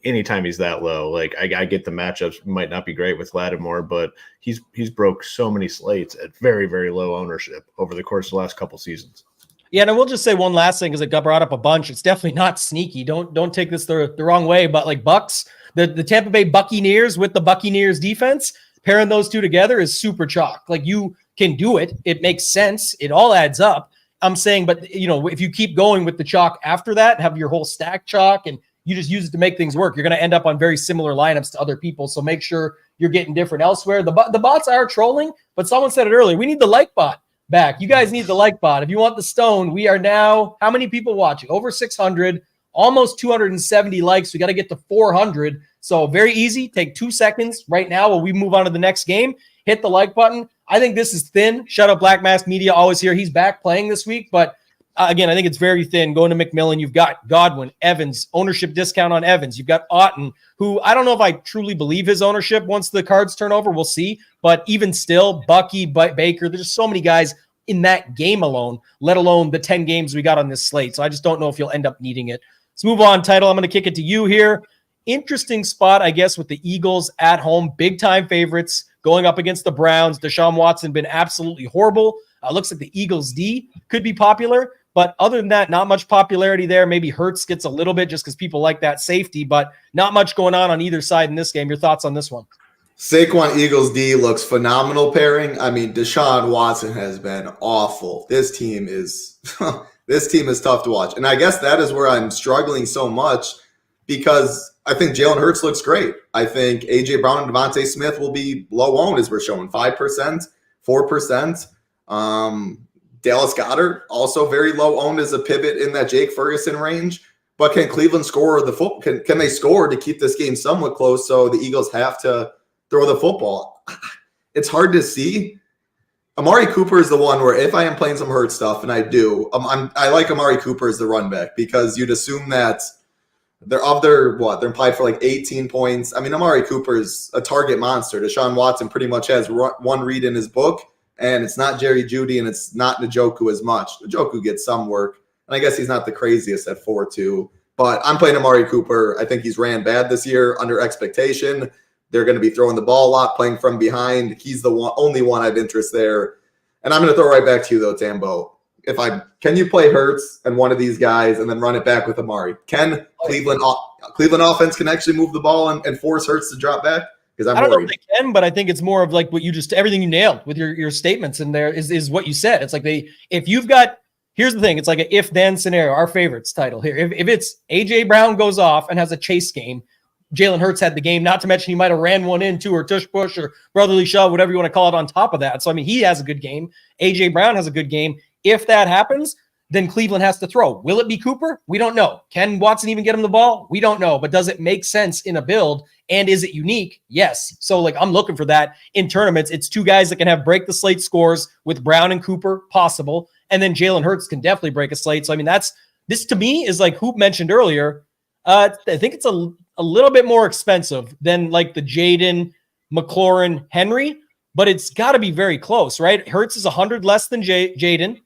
anytime he's that low, like I get the matchups might not be great with Lattimore, but he's broke so many slates at very, very low ownership over the course of the last couple seasons. Yeah, and I will just say one last thing because it got brought up a bunch. It's definitely not sneaky. Don't take this the wrong way, but like Bucks, the Tampa Bay Buccaneers with the Buccaneers defense, pairing those two together is super chalk. Like you can do it. It makes sense. It all adds up. I'm saying, but if you keep going with the chalk after that, have your whole stack chalk and you just use it to make things work, you're going to end up on very similar lineups to other people. So make sure you're getting different elsewhere. The bots are trolling, but someone said it earlier. We need the like bot back. You guys need the like bot. If you want the stone, we are now, how many people watching? Over 600, almost 270 likes. We got to get to 400. So very easy. Take 2 seconds right now while we move on to the next game. Hit the like button. I think this is thin. Shout out Black Mask Media, always here. He's back playing this week, but again, I think it's very thin. Going to McMillan, you've got Godwin, Evans, ownership discount on Evans. You've got Otton, who I don't know if I truly believe his ownership once the cards turn over. We'll see. But even still, Bucky, Baker, there's so many guys in that game alone, let alone the 10 games we got on this slate. So I just don't know if you'll end up needing it. Let's move on, Title. I'm going to kick it to you here. Interesting spot, I guess, with the Eagles at home. Big-time favorites going up against the Browns. Deshaun Watson been absolutely horrible. Looks like the Eagles D could be popular. But other than that, not much popularity there. Maybe Hurts gets a little bit just because people like that safety, but not much going on either side in this game. Your thoughts on this one? Saquon Eagles D looks phenomenal pairing. I mean, Deshaun Watson has been awful. This team is tough to watch. And I guess that is where I'm struggling so much because I think Jalen Hurts looks great. I think A.J. Brown and Devontae Smith will be low owned as we're showing 5%, 4%. Dallas Goedert, also very low owned as a pivot in that Jake Ferguson range. But can Cleveland score the football? Can they score to keep this game somewhat close so the Eagles have to throw the football? It's hard to see. Amari Cooper is the one where if I am playing some Hurt stuff, and I do, I like Amari Cooper as the run back because you'd assume that they're implied for like 18 points. I mean, Amari Cooper is a target monster. Deshaun Watson pretty much has one read in his book. And it's not Jerry Jeudy, and it's not Njoku as much. Njoku gets some work, and I guess he's not the craziest at 4.2. But I'm playing Amari Cooper. I think he's ran bad this year under expectation. They're going to be throwing the ball a lot, playing from behind. He's the only one I have interest there. And I'm going to throw right back to you, though, Tambo. Can you play Hurts and one of these guys and then run it back with Amari? Can Cleveland offense can actually move the ball and force Hurts to drop back? I don't know if they can, but I think it's more of like what you just everything you nailed with your statements in there is what you said. It's like here's the thing, it's like an if-then scenario, our favorites title here. If it's A.J. Brown goes off and has a chase game, Jalen Hurts had the game, not to mention he might have ran one in too, or tush push or brotherly shove, whatever you want to call it on top of that. So, I mean, he has a good game. A.J. Brown has a good game. If that happens, then Cleveland has to throw. Will it be Cooper? We don't know. Can Watson even get him the ball? We don't know. But does it make sense in a build? And is it unique? Yes. So, I'm looking for that in tournaments. It's two guys that can have break the slate scores with Brown and Cooper, possible. And then Jalen Hurts can definitely break a slate. So, I mean, this to me is like Hoop mentioned earlier. I think it's a little bit more expensive than like the Jaden, McLaurin, Henry, but it's got to be very close, right? Hurts is 100 less than Jaden.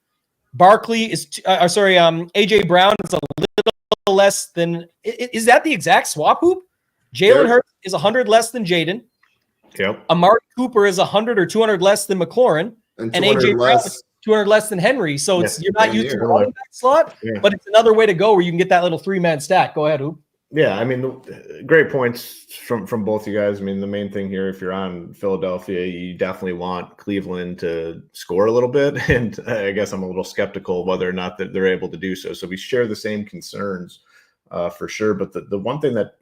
Barkley is, A.J. Brown is a little less than, is that the exact swap, Hoop? Jalen Hurts is 100 less than Jaden. Yep. Amari Cooper is 100 or 200 less than McLaurin. And A.J. Brown. 200 less than Henry. So you're not using the running back slot, Yeah. but it's another way to go where you can get that little 3-man stack. Go ahead, Hoop. Yeah, I mean, great points from both you guys. I mean, the main thing here, if you're on Philadelphia, you definitely want Cleveland to score a little bit. And I guess I'm a little skeptical whether or not that they're able to do so. So we share the same concerns for sure. But the one thing that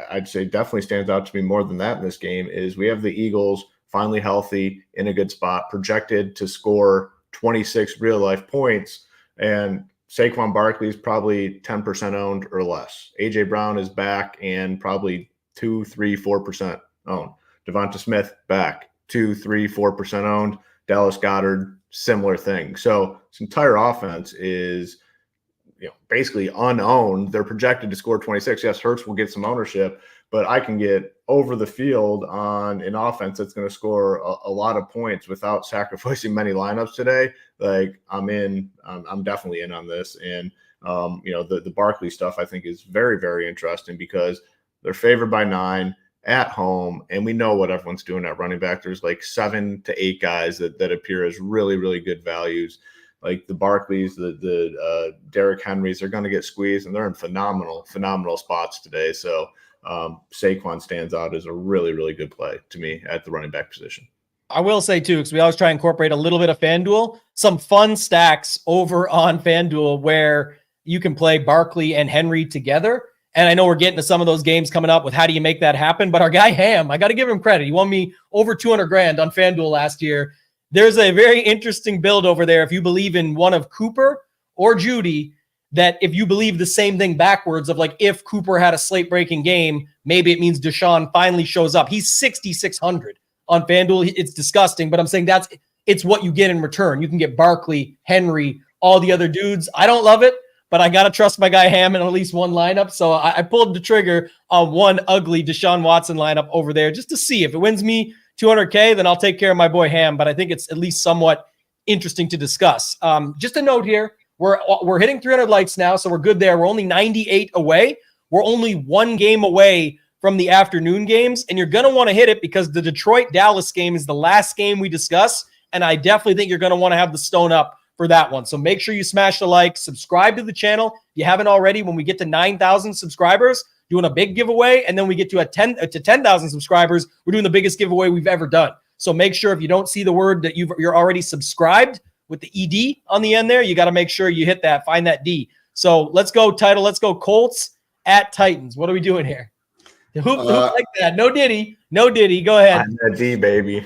I'd say definitely stands out to me more than that in this game is we have the Eagles finally healthy, in a good spot, projected to score 26 real-life points. And Saquon Barkley is probably 10% owned or less. A.J. Brown is back and probably 2, 3, 4% owned. Devonta Smith back, 2, 3, 4% owned. Dallas Goedert, similar thing. So this entire offense is basically unowned. They're projected to score 26. Yes, Hurts will get some ownership, but I can get over the field on an offense that's going to score a lot of points without sacrificing many lineups today. Like I'm definitely in on this. And, the Barkley stuff I think is very, very interesting because they're favored by 9 at home. And we know what everyone's doing at running back. There's like 7 to 8 guys that appear as really, really good values. Like the Barkleys, the Derrick Henrys are going to get squeezed, and they're in phenomenal spots today. So Saquon stands out as a really, really good play to me at the running back position. I will say too, because we always try and incorporate a little bit of FanDuel, some fun stacks over on FanDuel where you can play Barkley and Henry together. And I know we're getting to some of those games coming up with how do you make that happen. But our guy Ham, I got to give him credit. He won me over $200,000 on FanDuel last year. There's a very interesting build over there. If you believe in one of Cooper or Judy, that if you believe the same thing backwards of like, if Cooper had a slate breaking game, maybe it means Deshaun finally shows up. He's 6,600 on FanDuel. It's disgusting, but I'm saying it's what you get in return. You can get Barkley, Henry, all the other dudes. I don't love it, but I got to trust my guy Ham in at least one lineup. So I pulled the trigger on one ugly Deshaun Watson lineup over there just to see if it wins me $200K, then I'll take care of my boy Ham, but I think it's at least somewhat interesting to discuss. Just a note here, we're hitting 300 likes now, so we're good there. We're only 98 away. We're only one game away from the afternoon games, and you're going to want to hit it because the Detroit-Dallas game is the last game we discuss, and I definitely think you're going to want to have the stone up for that one. So make sure you smash the like, subscribe to the channel. If you haven't already, when we get to 9,000 subscribers, doing a big giveaway, and then we get to 10,000 subscribers, we're doing the biggest giveaway we've ever done. So make sure if you don't see the word that you're already subscribed with the ED on the end there, you got to make sure you hit that, find that D. So let's go title. Let's go Colts at Titans. What are we doing here? Who like that? No Diddy. Go ahead. I'm a D, baby.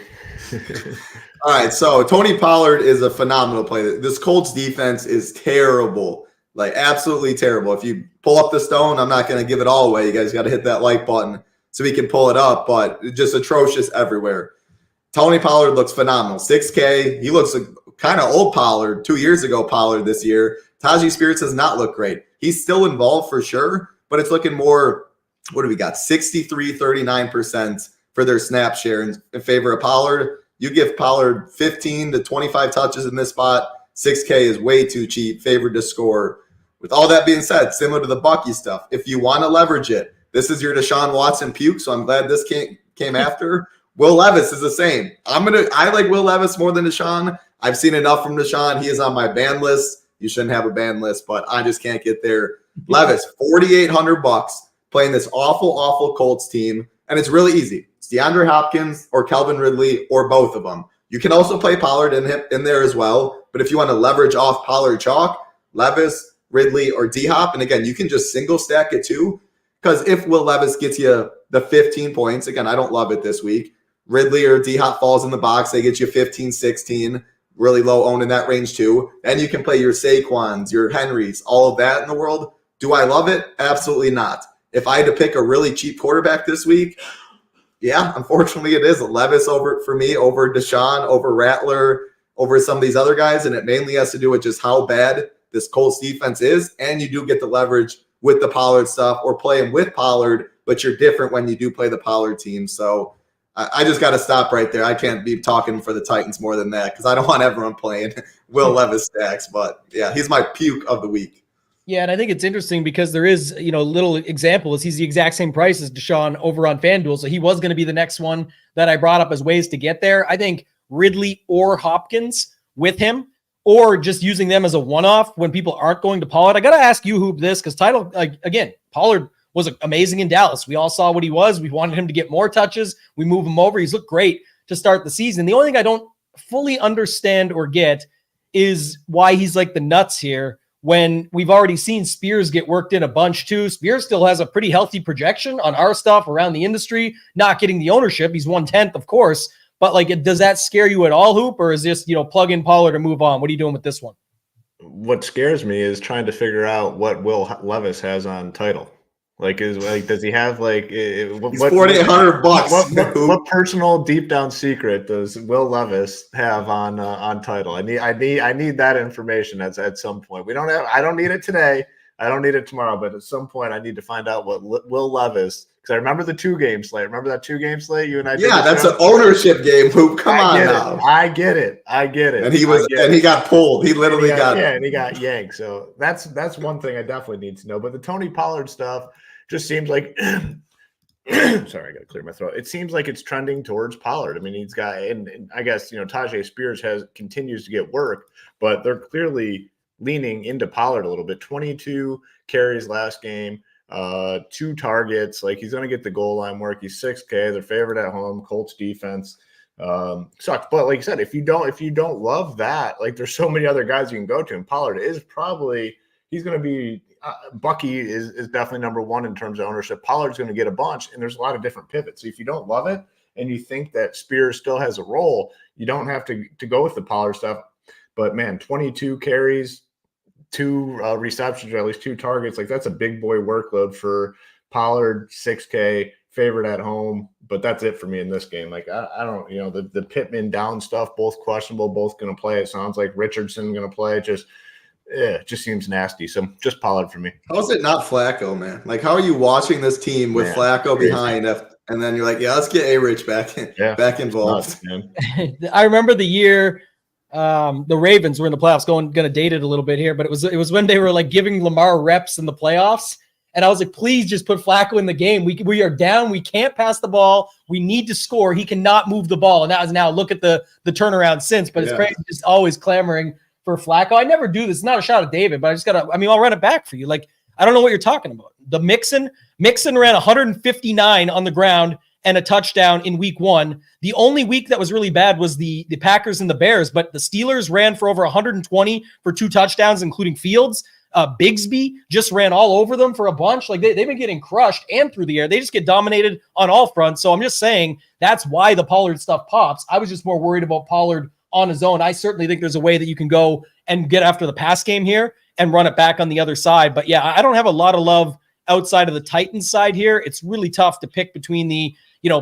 All right, so Tony Pollard is a phenomenal play. This Colts defense is terrible. Like, absolutely terrible. If you pull up the stone, I'm not going to give it all away. You guys got to hit that like button so we can pull it up, but just atrocious everywhere. Tony Pollard looks phenomenal. 6K. He looks kind of old Pollard, 2 years ago Pollard this year. Tajee Spears does not look great. He's still involved for sure, but it's looking more, what do we got? 63-39% for their snap share in favor of Pollard. You give Pollard 15 to 25 touches in this spot. 6K is way too cheap, favored to score. With all that being said, similar to the Bucky stuff, if you want to leverage it, this is your Deshaun Watson puke, so I'm glad this came after. Will Levis is the same. I like Will Levis more than Deshaun. I've seen enough from Deshaun. He is on my ban list. You shouldn't have a ban list, but I just can't get there. Levis, $4,800 playing this awful Colts team, and it's really easy. It's DeAndre Hopkins or Calvin Ridley or both of them. You can also play Pollard in there as well, but if you want to leverage off Pollard chalk, Levis, Ridley, or D-Hop, and again, you can just single stack it too, because if Will Levis gets you the 15 points, again, I don't love it this week, Ridley or D-Hop falls in the box, they get you 15, 16, really low owned in that range too, and you can play your Saquons, your Henrys, all of that in the world. Do I love it? Absolutely not. If I had to pick a really cheap quarterback this week, yeah, unfortunately it is Levis for me over Deshaun, over Rattler, over some of these other guys, and it mainly has to do with just how bad this Colts defense is, and you do get the leverage with the Pollard stuff or playing with Pollard, but you're different when you do play the Pollard team. So I just got to stop right there. I can't be talking for the Titans more than that because I don't want everyone playing Will Levis stacks, but yeah, he's my puke of the week. Yeah, and I think it's interesting because there is, little example is he's the exact same price as Deshaun over on FanDuel. So he was going to be the next one that I brought up as ways to get there. I think Ridley or Hopkins with him, or just using them as a one-off when people aren't going to Pollard. I got to ask you, Hoop, this, because again, Pollard was amazing in Dallas. We all saw what he was. We wanted him to get more touches. We move him over. He's looked great to start the season. The only thing I don't fully understand or get is why he's like the nuts here when we've already seen Spears get worked in a bunch too. Spears still has a pretty healthy projection on our stuff around the industry, not getting the ownership. He's 1/10, of course. But like, does that scare you at all, Hoop, or is this, plug in Pollard or move on? What are you doing with this one? What scares me is trying to figure out what Will Levis has on title. Does he have he's $4,800? What personal deep down secret does Will Levis have on title? I need that information at some point. I don't need it today. I don't need it tomorrow, but at some point I need to find out what Will Levis, because I remember the 2-game slate. Remember that 2-game slate you and I did? Yeah, that's an ownership game, Hoop. Come on now. I get it. And he got pulled. He literally got and he got yanked. So that's one thing I definitely need to know. But the Tony Pollard stuff just seems like sorry, I got to clear my throat. It seems like it's trending towards Pollard. I mean, he's got, and I guess, Tajay Spears continues to get work, but they're clearly leaning into Pollard a little bit. 22 carries last game, 2 targets. Like, he's going to get the goal line work. He's 6K. They're favored at home. Colts defense sucks. But like you said, if you don't love that, like, there's so many other guys you can go to, and Pollard is probably, he's going to be, Bucky is definitely number one in terms of ownership. Pollard's going to get a bunch, and there's a lot of different pivots. So if you don't love it and you think that Spears still has a role, you don't have to go with the Pollard stuff. But man, 22 carries, 2 receptions, or at least 2 targets. Like, that's a big boy workload for Pollard. 6K, favorite at home. But that's it for me in this game. Like, I don't, the Pittman down stuff, both questionable, both going to play. It sounds like Richardson going to play. It just seems nasty. So just Pollard for me. How is it not Flacco, man? Like, how are you watching this team with Flacco behind, and then you're like, yeah, let's get A-Rich back involved. Nuts, I remember the year the Ravens were in the playoffs. Going to date it a little bit here, but it was when they were like giving Lamar reps in the playoffs, and I was like, please just put Flacco in the game. We are down. We can't pass the ball. We need to score. He cannot move the ball, and that is now look at the turnaround since. But it's crazy, just always clamoring for Flacco. I never do this. It's not a shot at David, but I'll run it back for you. Like, I don't know what you're talking about. The Mixon ran 159 on the ground and a touchdown in week 1. The only week that was really bad was the Packers and the Bears, but the Steelers ran for over 120 for 2 touchdowns, including Fields. Bigsby just ran all over them for a bunch. Like, they've been getting crushed and through the air. They just get dominated on all fronts. So I'm just saying that's why the Pollard stuff pops. I was just more worried about Pollard on his own. I certainly think there's a way that you can go and get after the pass game here and run it back on the other side. But yeah, I don't have a lot of love outside of the Titans side here. It's really tough to pick between the,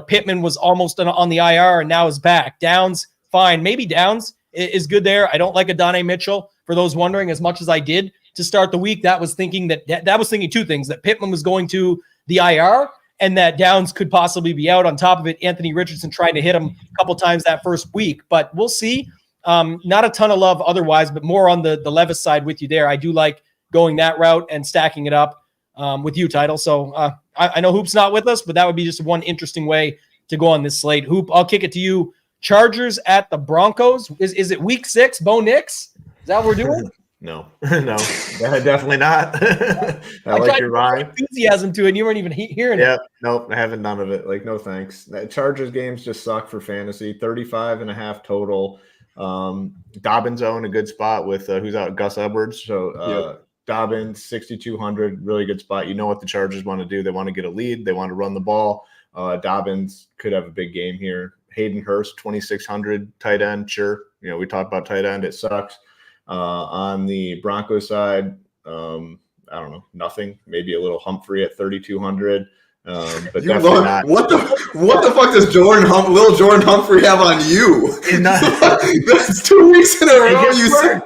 Pittman was almost on the IR and now is back. Downs, fine. Maybe Downs is good there. I don't like Adonai Mitchell, for those wondering, as much as I did to start the week. That was thinking 2 things, that Pittman was going to the IR and that Downs could possibly be out. On top of it, Anthony Richardson trying to hit him a couple times that first week. But we'll see. Not a ton of love otherwise, but more on the Levis side with you there. I do like going that route and stacking it up with you, Title. So I know Hoop's not with us, but that would be just one interesting way to go on this slate. Hoop, I'll kick it to you. Chargers at the Broncos. Is it week 6, Bo Nix? Is that what we're doing? No, definitely not. I like your rhyme. Enthusiasm to it, and you weren't even hearing it. Yeah, nope, I haven't none of it. Like, no thanks. Chargers games just suck for fantasy. 35.5 total. Dobbins own a good spot with who's out, Gus Edwards. So Dobbins 6,200, really good spot. You know what the Chargers want to do? They want to get a lead. They want to run the ball. Dobbins could have a big game here. Hayden Hurst 2,600 tight end. Sure, we talked about tight end. It sucks. On the Broncos side, I don't know, nothing. Maybe a little Humphrey at 3,200. But definitely not. What the fuck does little Jordan Humphrey have on you? That's 2 weeks in a row. You said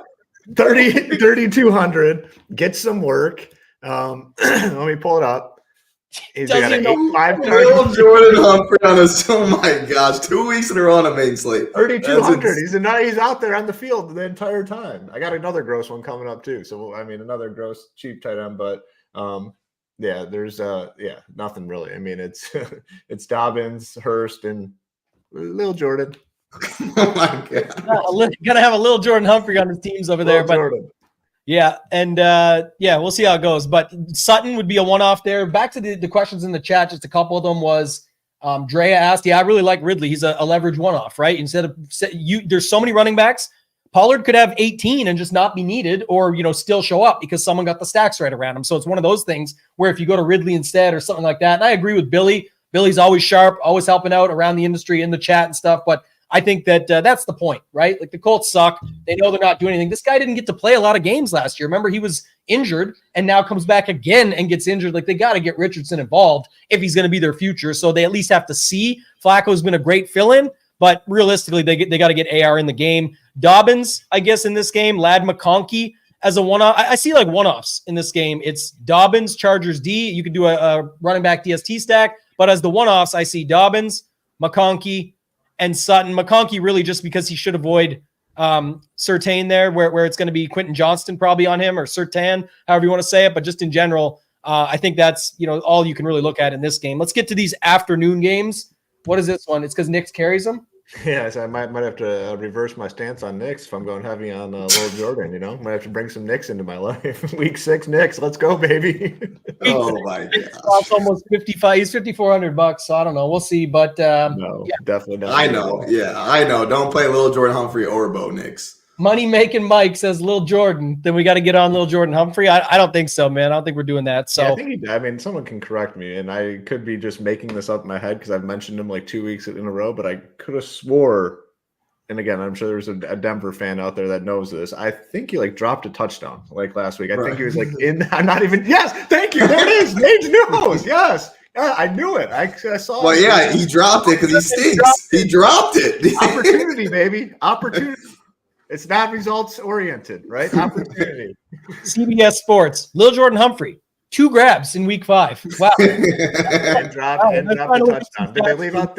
3,200. Get some work. Let me pull it up. He's got an 8-5 little Jordan Humphrey on us. Oh my gosh, 2 weeks in a row on a main slate. 3,200. He's out there on the field the entire time. I got another gross one coming up too. So another gross cheap tight end, but there's nothing really. It's Dobbins, Hurst, and little Jordan. Oh my God. Gotta have a little Jordan Humphrey on his teams over there. But Jordan. yeah, and we'll see how it goes. But Sutton would be a one-off there. Back to the questions in the chat, just a couple of them was Drea asked, I really like Ridley. He's a leverage one-off, right? There's so many running backs. Pollard could have 18 and just not be needed or, still show up because someone got the stacks right around him. So it's one of those things where if you go to Ridley instead or something like that, and I agree with Billy. Billy's always sharp, always helping out around the industry in the chat and stuff. But I think that that's the point, right? Like the Colts suck. They know they're not doing anything. This guy didn't get to play a lot of games last year. Remember, he was injured and now comes back again and gets injured. Like they got to get Richardson involved if he's going to be their future. So they at least have to see. Flacco's been a great fill-in, but realistically, they got to get AR in the game. Dobbins, I guess, in this game, Lad McConkey as a one-off. I see like one-offs in this game. It's Dobbins, Chargers D. You could do a running back DST stack, but as the one-offs, I see Dobbins, McConkey, and Sutton. McConkey really just because he should avoid Surtain there, where it's going to be Quentin Johnston probably on him or Surtain, however you want to say it. But just in general, I think that's all you can really look at in this game. Let's get to these afternoon games. What is this one? It's because Knicks carries them. Yeah, so I might have to reverse my stance on Knicks if I'm going heavy on Lil Jordan. Might have to bring some Knicks into my life. Week 6 Knicks, let's go, baby. Oh my God! It's almost 55. He's $5,400, so I don't know. We'll see, but no, definitely not. I know. Yeah, I know. Don't play Lil Jordan Humphrey or Bo Nix. Money making Mike says Lil Jordan. Then we got to get on Lil Jordan Humphrey. I don't think so, man. I don't think we're doing that. So yeah, I think someone can correct me, and I could be just making this up in my head because I've mentioned him like 2 weeks in a row, but I could have swore. And again, I'm sure there's a Denver fan out there that knows this. I think he dropped a touchdown last week. I think he was in. I'm not even. Yes, thank you. There it is. Nate knows. Yes. Yeah, I knew it. I saw. Well, yeah, he dropped it because he stinks. He dropped it. Opportunity, baby. Opportunity. It's not results oriented, right? Opportunity. CBS Sports. Lil Jordan Humphrey, 2 grabs in week 5. Wow. and drop the touchdown. Did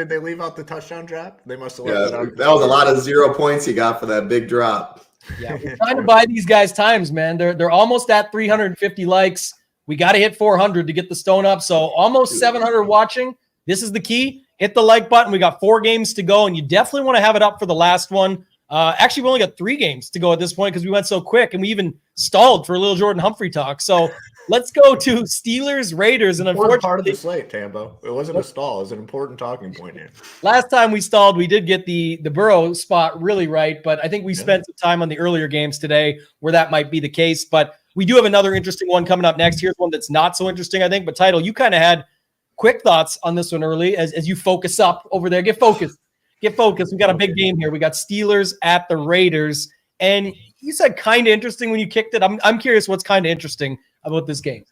they leave out the touchdown drop? They must have left it out. That was a lot of 0 points he got for that big drop. Yeah, we're trying to buy these guys times, man. They're almost at 350 likes. We got to hit 400 to get the stone up. So almost 700 watching. This is the key. Hit the like button. We got 4 games to go, and you definitely want to have it up for the last one. Actually, we only got 3 games to go at this point because we went so quick, and we even stalled for a little Jordan Humphrey talk. So let's go to Steelers, Raiders, and unfortunately, part of the slate, Tambo. It wasn't a stall. It was an important talking point here. Last time we stalled, we did get the Burrow spot really right, but I think we spent some time on the earlier games today where that might be the case. But we do have another interesting one coming up next. Here's one that's not so interesting, I think. But Title, you kind of had quick thoughts on this one early as you focus up over there. Get focused. Get focused. We got a big game here. We got Steelers at the Raiders. And you said kind of interesting when you kicked it. I'm curious what's kind of interesting about this game.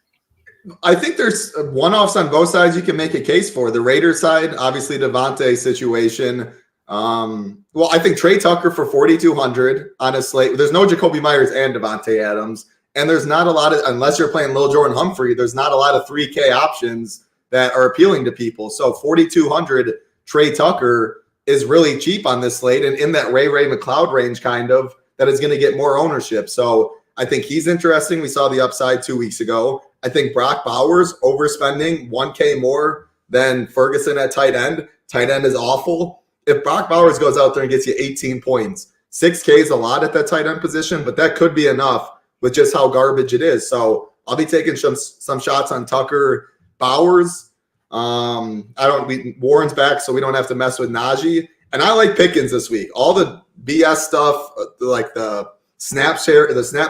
I think there's one-offs on both sides you can make a case for. The Raiders side, obviously Devontae situation. Well, I think Trey Tucker for 4,200 on a slate. There's no Jacoby Myers and Devontae Adams. And there's not a lot of, unless you're playing Lil Jordan Humphrey, there's not a lot of 3K options that are appealing to people. So 4,200 Trey Tucker is really cheap on this slate and in that Ray McLeod range kind of that is going to get more ownership. So I think he's interesting. We saw the upside 2 weeks ago. I think Brock Bowers overspending 1K more than Ferguson at tight end. Tight end is awful. If Brock Bowers goes out there and gets you 18 points, 6K is a lot at that tight end position, but that could be enough with just how garbage it is. So I'll be taking some shots on Tucker Bowers. Warren's back, so we don't have to mess with Najee. And I like Pickens this week. All the BS stuff, like the snap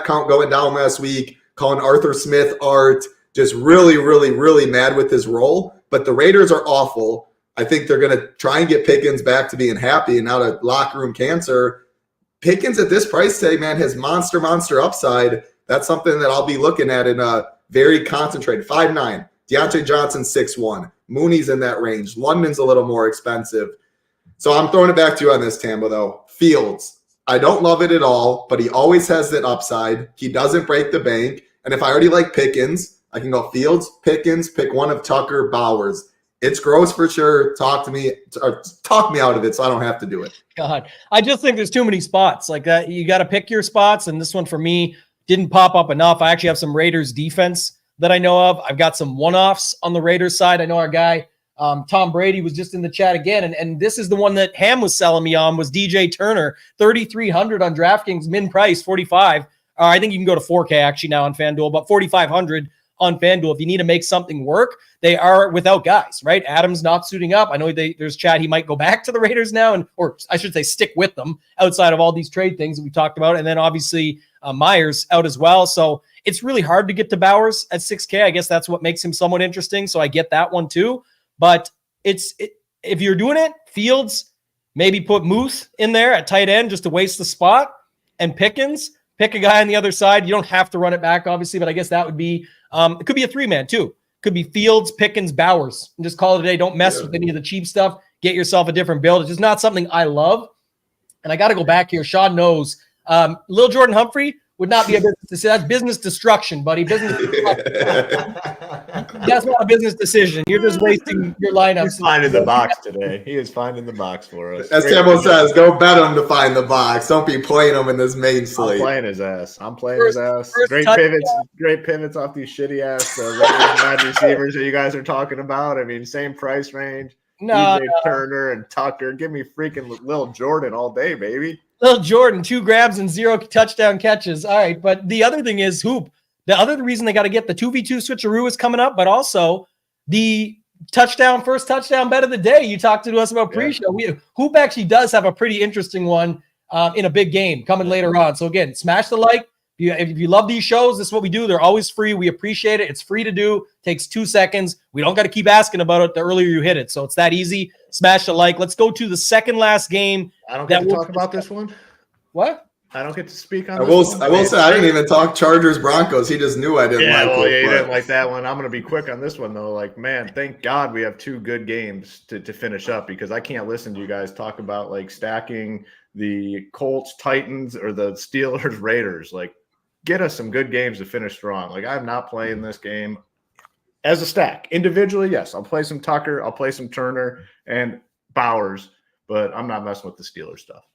count going down last week, calling Arthur Smith art, just really, really, really mad with his role. But the Raiders are awful. I think they're going to try and get Pickens back to being happy and out of locker room cancer. Pickens at this price tag, man, has monster upside. That's something that I'll be looking at in a very concentrated 5'9". Deontay Johnson, 6'1". Mooney's in that range. London's a little more expensive. So I'm throwing it back to you on this, Tambo, though. Fields. I don't love it at all, but he always has that upside. He doesn't break the bank. And if I already like Pickens, I can go Fields, Pickens, pick one of Tucker, Bowers. It's gross for sure. Talk me out of it so I don't have to do it. God, I just think there's too many spots like that. You got to pick your spots. And this one for me didn't pop up enough. I actually have some Raiders defense that I know of. I've got some one-offs on the Raiders side. I know our guy, Tom Brady was just in the chat again. And this is the one that Ham was selling me on, was DJ Turner, 3,300 on DraftKings, min price 45. I think you can go to 4K actually now on FanDuel, but 4,500 on FanDuel. If you need to make something work, they are without guys, right? Adams not suiting up. I know there's chat. He might go back to the Raiders now, or I should say stick with them outside of all these trade things that we talked about. And then obviously Myers out as well. So it's really hard to get to Bowers at 6K. I guess that's what makes him somewhat interesting. So I get that one too. But if you're doing it, Fields, maybe put Muth in there at tight end just to waste the spot, and Pickens. Pick a guy on the other side. You don't have to run it back, obviously, but I guess that would be it could be a 3-man too. Could be Fields, Pickens, Bowers, and just call it a day. Don't mess with any of the cheap stuff. Get yourself a different build. It's just not something I love. And I got to go back here. Sean knows. Lil Jordan Humphrey would not be a business decision. That's business destruction, buddy. Business destruction. That's not a business decision. You're just wasting your lineups. He's finding the box today. He is finding the box for us. As Tambo says, go bet him to find the box. Don't be playing him in this main slate. I'm playing his ass. Great pivots off these shitty ass wide receivers that you guys are talking about. I mean, same price range. DJ Turner and Tucker. Give me freaking Lil Jordan all day, baby. Lil Jordan, 2 grabs and 0 touchdown catches. All right, but the other thing is Hoop. The other reason they got to get the 2v2 switcheroo is coming up, but also the first touchdown bet of the day. You talked to us about pre-show. Hoop actually does have a pretty interesting one in a big game coming later on. So again, smash the like. If you love these shows, this is what we do. They're always free. We appreciate it. It's free to do. Takes 2 seconds. We don't got to keep asking about it the earlier you hit it. So it's that easy. Smash the like. Let's go to the second last game. I don't get to talk about this one. What? I don't get to speak on I will say I didn't even talk Chargers Broncos. He just knew I didn't like it. Yeah, you didn't like that one. I'm going to be quick on this one, though. Like, man, thank God we have 2 good games to finish up, because I can't listen to you guys talk about, like, stacking the Colts, Titans, or the Steelers, Raiders. Like, get us some good games to finish strong. Like, I'm not playing this game as a stack. Individually, yes, I'll play some Tucker, I'll play some Turner and Bowers, but I'm not messing with the Steelers stuff.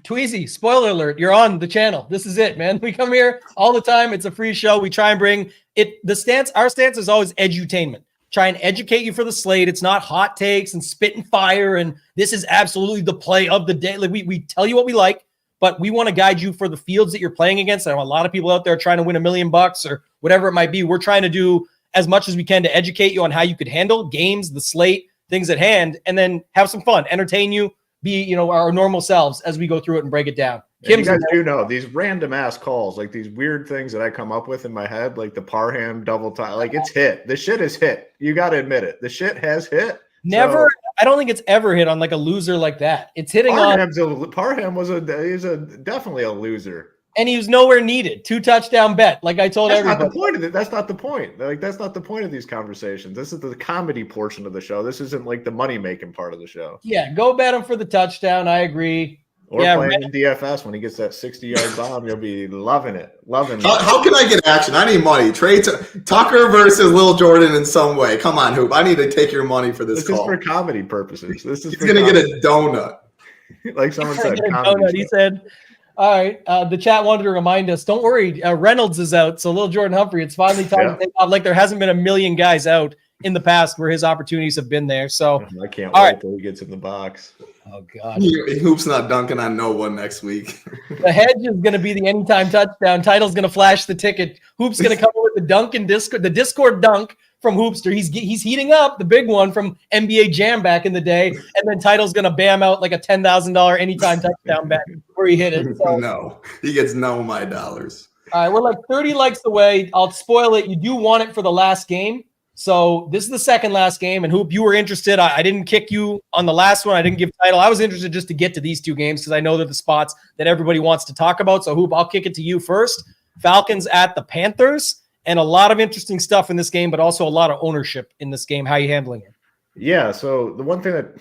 Tweezy, spoiler alert, you're on the channel. This is it, man. We come here all the time. It's a free show. We try and bring it. Our stance is always edutainment. Try and educate you for the slate. It's not hot takes and spit and fire. And this is absolutely the play of the day. Like we tell you what we like, but we want to guide you for the fields that you're playing against. I know a lot of people out there trying to win $1 million or whatever it might be. We're trying to do as much as we can to educate you on how you could handle games, the slate, things at hand, and then have some fun, entertain you, be, our normal selves as we go through it and break it down. You guys do know these random ass calls, like these weird things that I come up with in my head, like the Parham double tie, like it's hit. The shit is hit. You got to admit it. The shit has hit. Never. I don't think it's ever hit on like a loser like that. It's hitting Parham was definitely a loser. And he was nowhere needed. 2 touchdown bet. Like I told everybody. Not the point of it. That's not the point. Like, that's not the point of these conversations. This is the comedy portion of the show. This isn't like the money-making part of the show. Yeah, go bet him for the touchdown. I agree. Or playing in DFS when he gets that 60-yard bomb, you'll be loving it. How can I get action? I need money. Trade Tucker versus Lil Jordan in some way. Come on, Hoop. I need to take your money for this call. This is for comedy purposes. He's going to get a donut. Like someone said. He said. All right. The chat wanted to remind us, don't worry, Reynolds is out. So Lil Jordan Humphrey, it's finally time to take off. Like there hasn't been 1 million guys out in the past where his opportunities have been there. So I can't wait until he gets in the box. Oh, God. Hoop's not dunking on no one next week. The hedge is going to be the anytime touchdown. Title's going to flash the ticket. Hoop's going to come with the dunk and Discord, the Discord dunk from Hoopster. He's heating up the big one from NBA Jam back in the day. And then Title's going to bam out like a $10,000 anytime touchdown bet where he hit it. So, no, he gets no of my dollars. All right, we're like 30 likes away. I'll spoil it. You do want it for the last game. So this is the second last game. And Hoop, you were interested. I didn't kick you on the last one. I didn't give Title. I was interested just to get to these 2 games because I know they're the spots that everybody wants to talk about. So Hoop, I'll kick it to you first. Falcons at the Panthers. And a lot of interesting stuff in this game, but also a lot of ownership in this game. How are you handling it? Yeah, so the one thing that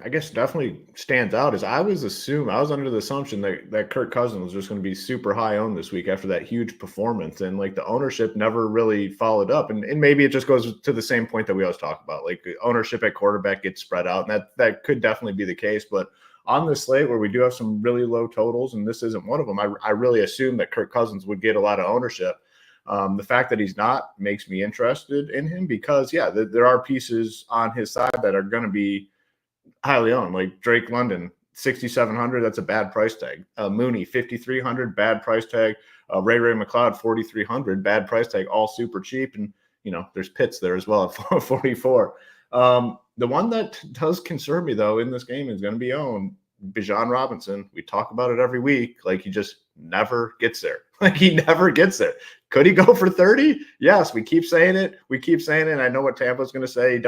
I guess definitely stands out is I was under the assumption that Kirk Cousins was just going to be super high owned this week after that huge performance. And like the ownership never really followed up. And maybe it just goes to the same point that we always talk about. Like ownership at quarterback gets spread out. And that could definitely be the case. But on this slate where we do have some really low totals, and this isn't one of them, I really assumed that Kirk Cousins would get a lot of ownership. The fact that he's not makes me interested in him because, yeah, there are pieces on his side that are going to be highly owned, like Drake London, 6,700. That's a bad price tag. Mooney, 5,300, bad price tag. Ray McLeod, 4,300, bad price tag, all super cheap. And, there's Pitts there as well at 44. The one that does concern me, though, in this game is going to be owned, Bijan Robinson. We talk about it every week. Like, he just never gets there. Like, he never gets there. Could he go for 30? Yes, we keep saying it. I know what Tampa's going to say.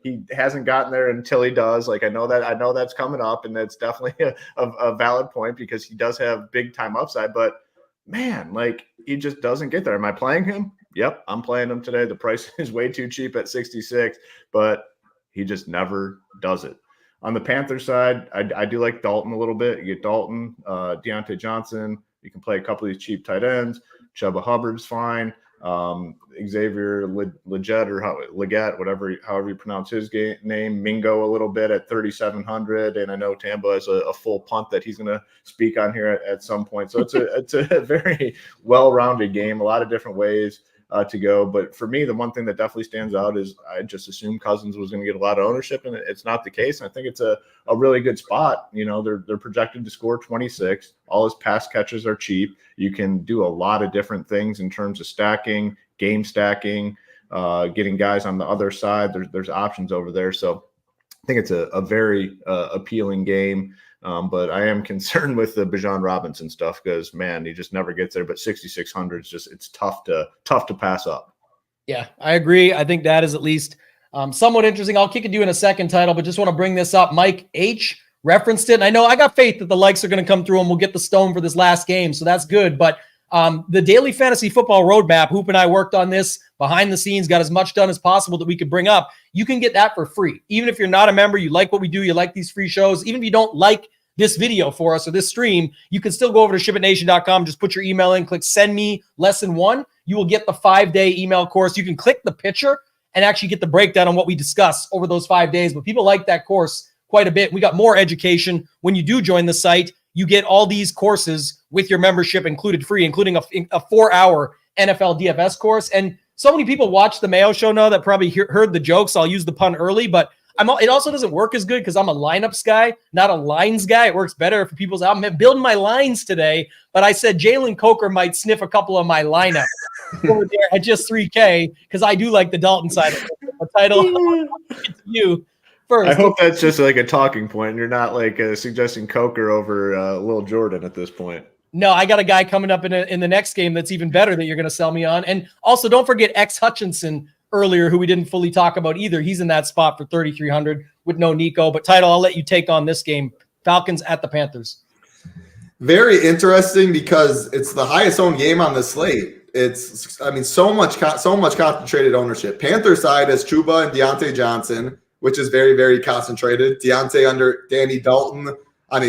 He hasn't gotten there until he does. Like, I know that's coming up, and that's definitely a valid point because he does have big time upside. But man, like, he just doesn't get there. Am I playing him? Yep, I'm playing him today. The price is way too cheap at 66, but he just never does it. On the Panthers side, I do like Dalton a little bit. You get Dalton, Deontay Johnson. You can play a couple of these cheap tight ends. Chuba Hubbard's fine. Xavier Legette, however you pronounce his name. Mingo a little bit at 3,700, and I know Tambo has a full punt that he's going to speak on here at some point. So it's a very well-rounded game, a lot of different ways to go. But for me, the one thing that definitely stands out is I just assumed Cousins was going to get a lot of ownership, and it's not the case. And I think it's a really good spot. They're projected to score 26. All his pass catches are cheap. You can do a lot of different things in terms of stacking, game stacking, getting guys on the other side. There's options over there. So I think it's a very appealing game. But I am concerned with the Bijan Robinson stuff because, man, he just never gets there. But 6,600 is it's tough to pass up. Yeah, I agree. I think that is at least somewhat interesting. I'll kick it to you in a second, Title, but just want to bring this up. Mike H. referenced it. And I know I got faith that the likes are going to come through and we'll get the stone for this last game. So that's good. But the daily fantasy football roadmap, Hoop and I worked on this behind the scenes, got as much done as possible that we could bring up. You can get that for free. Even if you're not a member, you like what we do, you like these free shows. Even if you don't like this video for us or this stream, you can still go over to shipitnation.com, just put your email in, click send me lesson 1. You will get the 5-day email course. You can click the picture and actually get the breakdown on what we discuss over those 5 days. But people like that course quite a bit. We got more education. When you do join the site, you get all these courses with your membership included free, including a 4-hour NFL DFS course. And so many people watch the Mayo Show now that probably heard the jokes. I'll use the pun early, but it also doesn't work as good because I'm a lineups guy, not a lines guy. It works better for people's. I'm building my lines today, but I said Jalen Coker might sniff a couple of my lineups over there at just 3K because I do like the Dalton side of it. The Title, you first. I hope that's just like a talking point. You're not like suggesting Coker over Lil Jordan at this point. No, I got a guy coming up in the next game that's even better that you're going to sell me on. And also, don't forget X Hutchinson earlier, who we didn't fully talk about either. He's in that spot for 3,300 with no Nico. But Title, I'll let you take on this game. Falcons at the Panthers. Very interesting because it's the highest owned game on the slate. It's, so much concentrated ownership. Panther side has Chuba and Deontay Johnson, which is very, very concentrated. Deontay under Danny Dalton.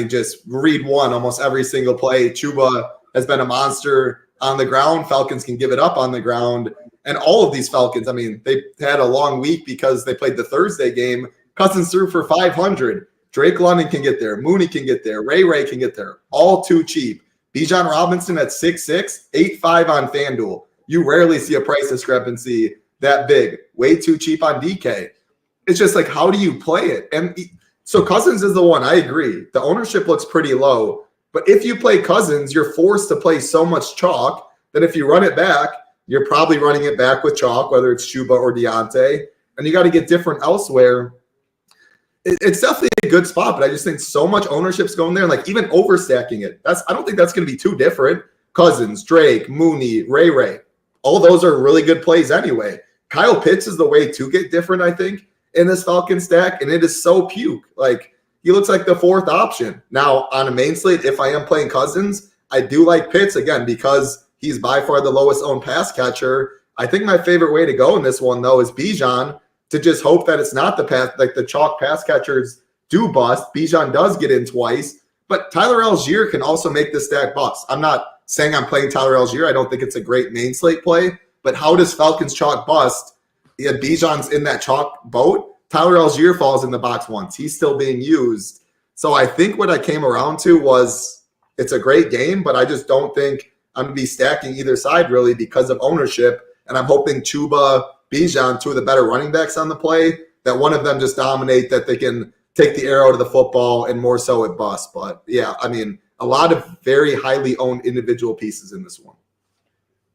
Just read one almost every single play. Chuba has been a monster on the ground. Falcons can give it up on the ground. And all of these Falcons, they had a long week because they played the Thursday game. Cousins threw for 500. Drake London can get there. Mooney can get there. Ray can get there. All too cheap. Bijan Robinson at 6'6", 8.5 on FanDuel. You rarely see a price discrepancy that big. Way too cheap on DK. It's just like, how do you play it? And so Cousins is the one. I agree. The ownership looks pretty low. But if you play Cousins, you're forced to play so much chalk that if you run it back, you're probably running it back with chalk, whether it's Chuba or Deontay, and you got to get different elsewhere. It's definitely a good spot, but I just think so much ownership's going there, like even overstacking it. I don't think that's going to be too different. Cousins, Drake, Mooney, Ray, all those are really good plays anyway. Kyle Pitts is the way to get different, I think, in this Falcon stack, and it is so puke. Like, he looks like the fourth option. Now, on a main slate, if I am playing Cousins, I do like Pitts, again, because he's by far the lowest owned pass catcher. I think my favorite way to go in this one, though, is Bijan, to just hope that it's not the chalk pass catchers do bust. Bijan does get in twice, but Tyler Algier can also make this stack bust. I'm not saying I'm playing Tyler Algier. I don't think it's a great main slate play, but how does Falcons chalk bust? Yeah, Bijan's in that chalk boat. Tyler Algier falls in the box once. He's still being used. So I think what I came around to was it's a great game, but I just don't think I'm going to be stacking either side really because of ownership. And I'm hoping Chuba, Bijan, two of the better running backs on the play, that one of them just dominate, that they can take the arrow to the football and more so it busts. But yeah, I mean, a lot of very highly owned individual pieces in this one.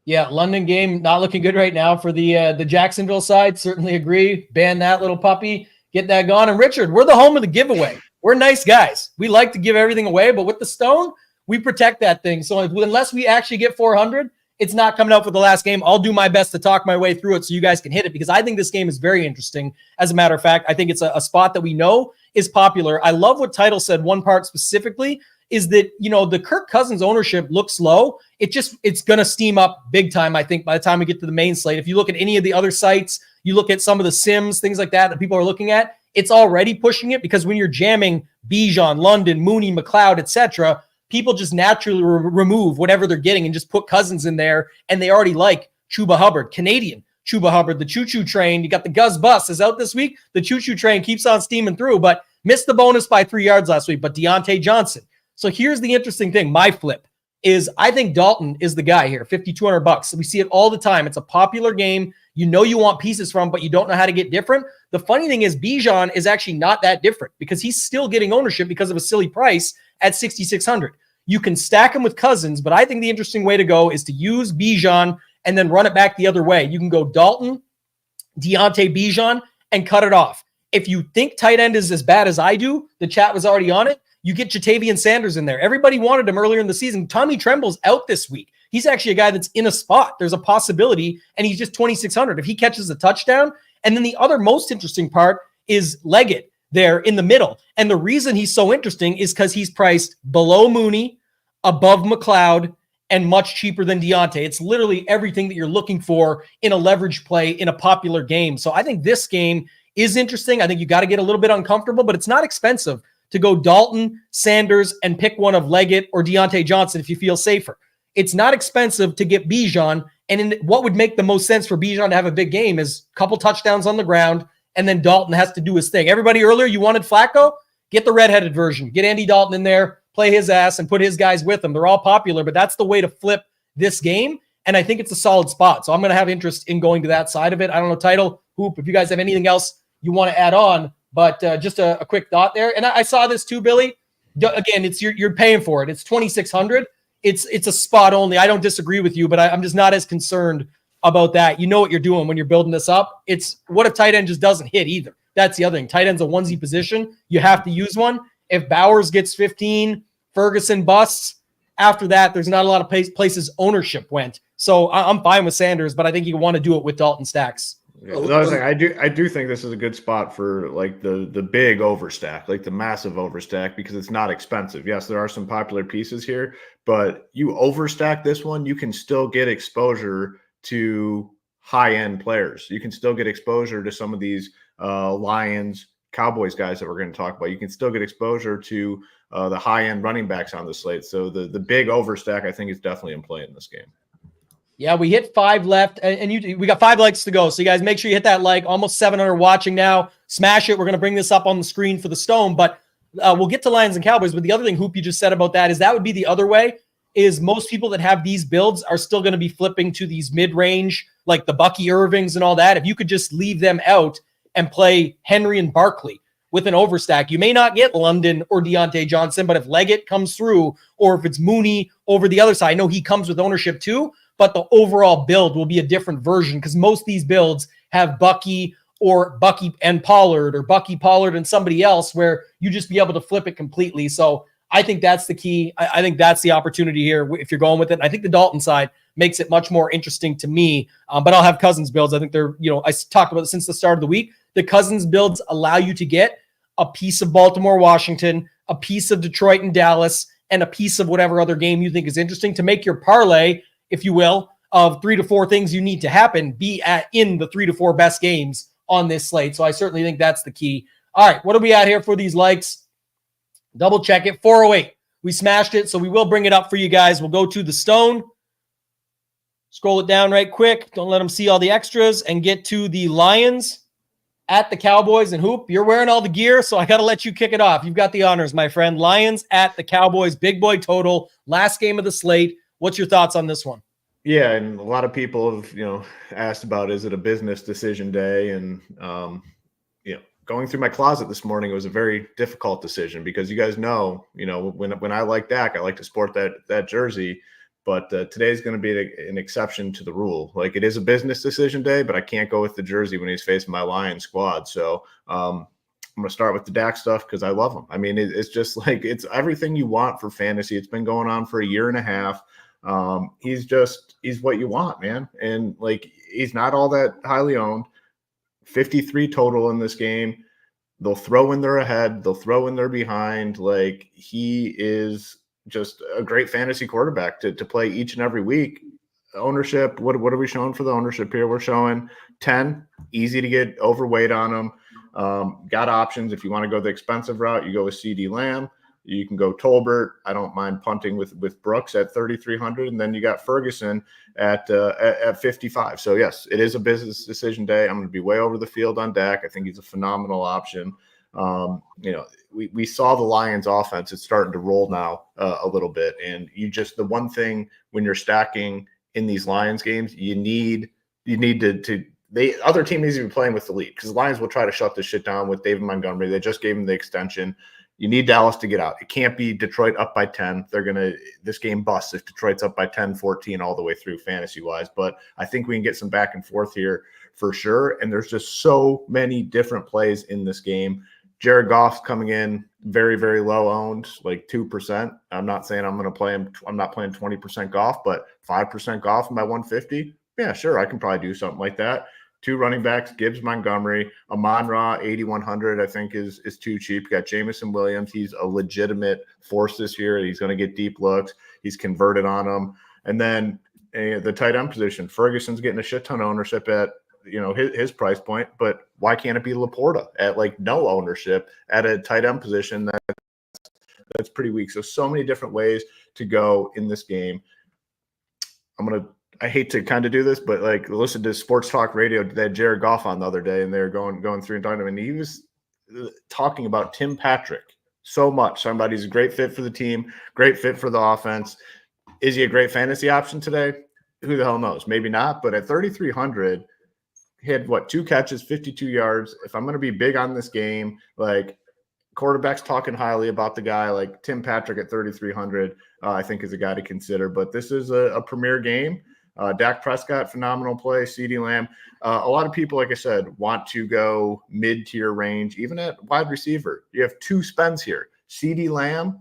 Yeah, London game not looking good right now for the Jacksonville side. Certainly agree. Ban that little puppy. Get that gone. And Richard, we're the home of the giveaway. We're nice guys. We like to give everything away, but with the Stone, we protect that thing. So unless we actually get 400, it's not coming out for the last game. I'll do my best to talk my way through it so you guys can hit it, because I think this game is very interesting. As a matter of fact, I think it's a spot that we know is popular. I love what Title said. One part specifically is that, the Kirk Cousins ownership looks low. It's going to steam up big time, I think, by the time we get to the main slate. If you look at any of the other sites, you look at some of the sims, things like that people are looking at, it's already pushing it, because when you're jamming Bijan, London, Mooney, McLeod, etc., people just naturally remove whatever they're getting and just put Cousins in there, and they already like Chuba Hubbard, Canadian Chuba Hubbard. The choo-choo train, you got the Gus Bus is out this week. The choo-choo train keeps on steaming through, but missed the bonus by 3 yards last week, but Deontay Johnson. So here's the interesting thing. My flip is I think Dalton is the guy here, $5,200. We see it all the time. It's a popular game. You want pieces from, but you don't know how to get different. The funny thing is Bijan is actually not that different, because he's still getting ownership because of a silly price at 6,600. You can stack him with Cousins, but I think the interesting way to go is to use Bijan and then run it back the other way. You can go Dalton, Deontay, Bijan, and cut it off. If you think tight end is as bad as I do, the chat was already on it, you get Jatavian Sanders in there. Everybody wanted him earlier in the season. Tommy Tremble's out this week. He's actually a guy that's in a spot. There's a possibility, and he's just 2,600 if he catches a touchdown. And then the other most interesting part is Leggett there in the middle. And the reason he's so interesting is because he's priced below Mooney, above McLeod, and much cheaper than Deontay. It's literally everything that you're looking for in a leverage play in a popular game. So I think this game is interesting. I think you got to get a little bit uncomfortable, but it's not expensive to go Dalton, Sanders, and pick one of Leggett or Deontay Johnson if you feel safer. It's not expensive to get Bijan, and what would make the most sense for Bijan to have a big game is a couple touchdowns on the ground, and then Dalton has to do his thing. Everybody earlier, you wanted Flacco? Get the redheaded version. Get Andy Dalton in there, play his ass, and put his guys with him. They're all popular, but that's the way to flip this game, and I think it's a solid spot. So I'm going to have interest in going to that side of it. I don't know, Title, Hoop, if you guys have anything else you want to add on, but just a quick thought there. And I saw this too, Billy. Again, it's you're paying for it. It's 2,600. It's a spot only. I don't disagree with you, but I'm just not as concerned about that. You know what you're doing when you're building this up. It's what if tight end just doesn't hit either? That's the other thing. Tight end's a onesie position. You have to use one. If Bowers gets 15, Ferguson busts, after that, there's not a lot of places ownership went. So I'm fine with Sanders, but I think you want to do it with Dalton stacks. Yeah, another thing, I do think this is a good spot for like the big overstack, like the massive overstack, because it's not expensive. Yes, there are some popular pieces here, but you overstack this one, you can still get exposure to high-end players. You can still get exposure to some of these Lions, Cowboys guys that we're going to talk about. You can still get exposure to the high-end running backs on the slate. So the big overstack, I think, is definitely in play in this game. Yeah, we hit 5 left, and we got 5 likes to go. So you guys make sure you hit that like. Almost 700 watching now. Smash it. We're going to bring this up on the screen for the Stone, but we'll get to Lions and Cowboys. But the other thing, Hoop, you just said about that is that would be the other way, is most people that have these builds are still going to be flipping to these mid-range, like the Bucky Irvings and all that. If you could just leave them out and play Henry and Barkley with an overstack, you may not get London or Deontay Johnson, but if Leggett comes through, or if it's Mooney over the other side, I know he comes with ownership too, but the overall build will be a different version, because most of these builds have Bucky and Pollard, or Bucky, Pollard, and somebody else, where you just be able to flip it completely. So I think that's the key. I think that's the opportunity here if you're going with it. I think the Dalton side makes it much more interesting to me, but I'll have Cousins builds. I think they're, I talked about it since the start of the week. The Cousins builds allow you to get a piece of Baltimore, Washington, a piece of Detroit and Dallas, and a piece of whatever other game you think is interesting to make your parlay, if you will, of 3 to 4 things you need to happen, be in the 3 to 4 best games on this slate. So I certainly think that's the key. All right, what are we at here for these likes? Double check it. 408. We smashed it, so we will bring it up for you guys. We'll go to the Stone. Scroll it down right quick. Don't let them see all the extras, and get to the Lions at the Cowboys. And Hoop, you're wearing all the gear, so I got to let you kick it off. You've got the honors, my friend. Lions at the Cowboys. Big boy total. Last game of the slate. What's your thoughts on this one? Yeah, and a lot of people have, asked about, is it a business decision day? And, going through my closet this morning, it was a very difficult decision because you guys know, when I like Dak, I like to sport that jersey. But today's going to be an exception to the rule. Like, it is a business decision day, but I can't go with the jersey when he's facing my Lions squad. So I'm going to start with the Dak stuff because I love him. I mean, it's just like, it's everything you want for fantasy. It's been going on for a year and a half. He's what you want, man. And like, he's not all that highly owned. 53 total in this game. They'll throw when they're ahead. They'll throw when they're behind. Like, he is just a great fantasy quarterback to play each and every week. Ownership, what are we showing for the ownership here? We're showing 10, easy to get overweight on them. Got options. If you want to go the expensive route, you go with CD Lamb. You can go Tolbert. I don't mind punting with Brooks at 3,300, and then you got Ferguson at 55. So yes, it is a business decision day. I'm going to be way over the field on Dak. I think he's a phenomenal option. We saw the Lions offense. It's starting to roll now a little bit, and the one thing when you're stacking in these Lions games, you need the other team needs to be playing with the lead because the Lions will try to shut this shit down with David Montgomery. They just gave him the extension. You need Dallas to get out. It can't be Detroit up by 10. This game busts if Detroit's up by 10, 14 all the way through fantasy-wise. But I think we can get some back and forth here for sure. And there's just so many different plays in this game. Jared Goff's coming in very, very low owned, like 2%. I'm not saying I'm going to play him. I'm not playing 20% Goff, but 5% Goff in my 150. Yeah, sure. I can probably do something like that. 2 running backs, Gibbs, Montgomery, Amon-Ra, 8,100, I think is too cheap. You got Jamison Williams. He's a legitimate force this year. He's going to get deep looks. He's converted on them. And then the tight end position, Ferguson's getting a shit ton of ownership at, his price point, but why can't it be Laporta at like no ownership at a tight end position that's pretty weak? So many different ways to go in this game. I hate to kind of do this, but like listen to Sports Talk Radio, they had Jared Goff on the other day, and they were going through and talking to him, and he was talking about Tim Patrick so much. Somebody's a great fit for the team, great fit for the offense. Is he a great fantasy option today? Who the hell knows? Maybe not, but at 3,300, he had 2 catches, 52 yards. If I'm going to be big on this game, like quarterbacks talking highly about the guy, like Tim Patrick at 3,300, I think is a guy to consider. But this is a premier game. Dak Prescott, phenomenal play. CeeDee Lamb. A lot of people, like I said, want to go mid-tier range, even at wide receiver. You have 2 spends here, CeeDee Lamb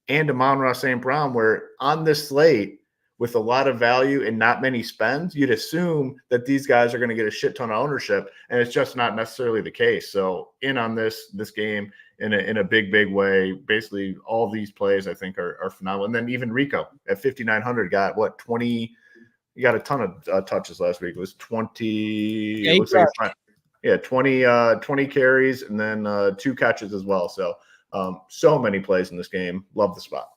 and Amon-Ra St. Brown, where on this slate with a lot of value and not many spends, you'd assume that these guys are going to get a shit ton of ownership, and it's just not necessarily the case. So in on this game in a big way. Basically, all these plays I think are phenomenal. And then even Rico at 5,900 got 20. He got a ton of touches last week. It was 20. It looks like 20 carries and then 2 catches as well. So many plays in this game. Love the spot.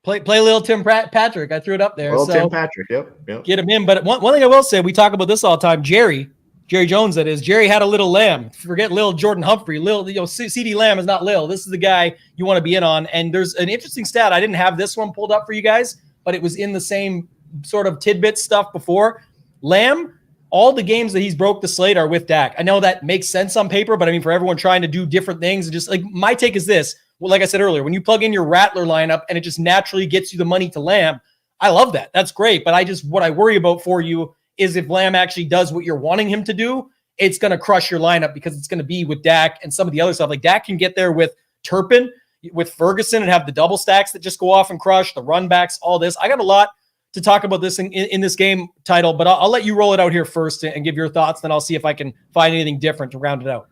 Play a little Tim Patrick. I threw it up there. Tim Patrick. Yep. Get him in. But one thing I will say, we talk about this all the time. Jerry Jones, that is. Jerry had a little Lamb. Forget Lil Jordan Humphrey. CeeDee Lamb is not Lil. This is the guy you want to be in on. And there's an interesting stat. I didn't have this one pulled up for you guys, but it was in the same sort of tidbit stuff before. Lamb, all the games that he's broke the slate are with Dak. I know that makes sense on paper, but I mean, for everyone trying to do different things, just like my take is this. Well, like I said earlier, when you plug in your Rattler lineup and it just naturally gets you the money to Lamb, I love that. That's great. But what I worry about for you is if Lamb actually does what you're wanting him to do, it's going to crush your lineup because it's going to be with Dak and some of the other stuff. Like Dak can get there with Turpin, with Ferguson, and have the double stacks that just go off and crush, the run backs, all this. I got a lot to talk about this in this game title, but I'll let you roll it out here first and give your thoughts. Then I'll see if I can find anything different to round it out.